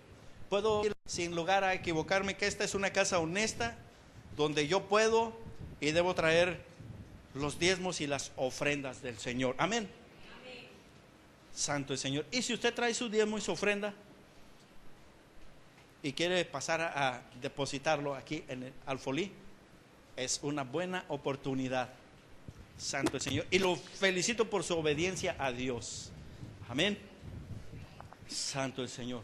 Puedo ir sin lugar a equivocarme que esta es una casa honesta donde yo puedo y debo traer los diezmos y las ofrendas del Señor. Amén. Amén. Santo el Señor. Y si usted trae su diezmo y su ofrenda y quiere pasar a depositarlo aquí en el alfolí, es una buena oportunidad. Santo el Señor. Y lo felicito por su obediencia a Dios. Amén. Santo el Señor.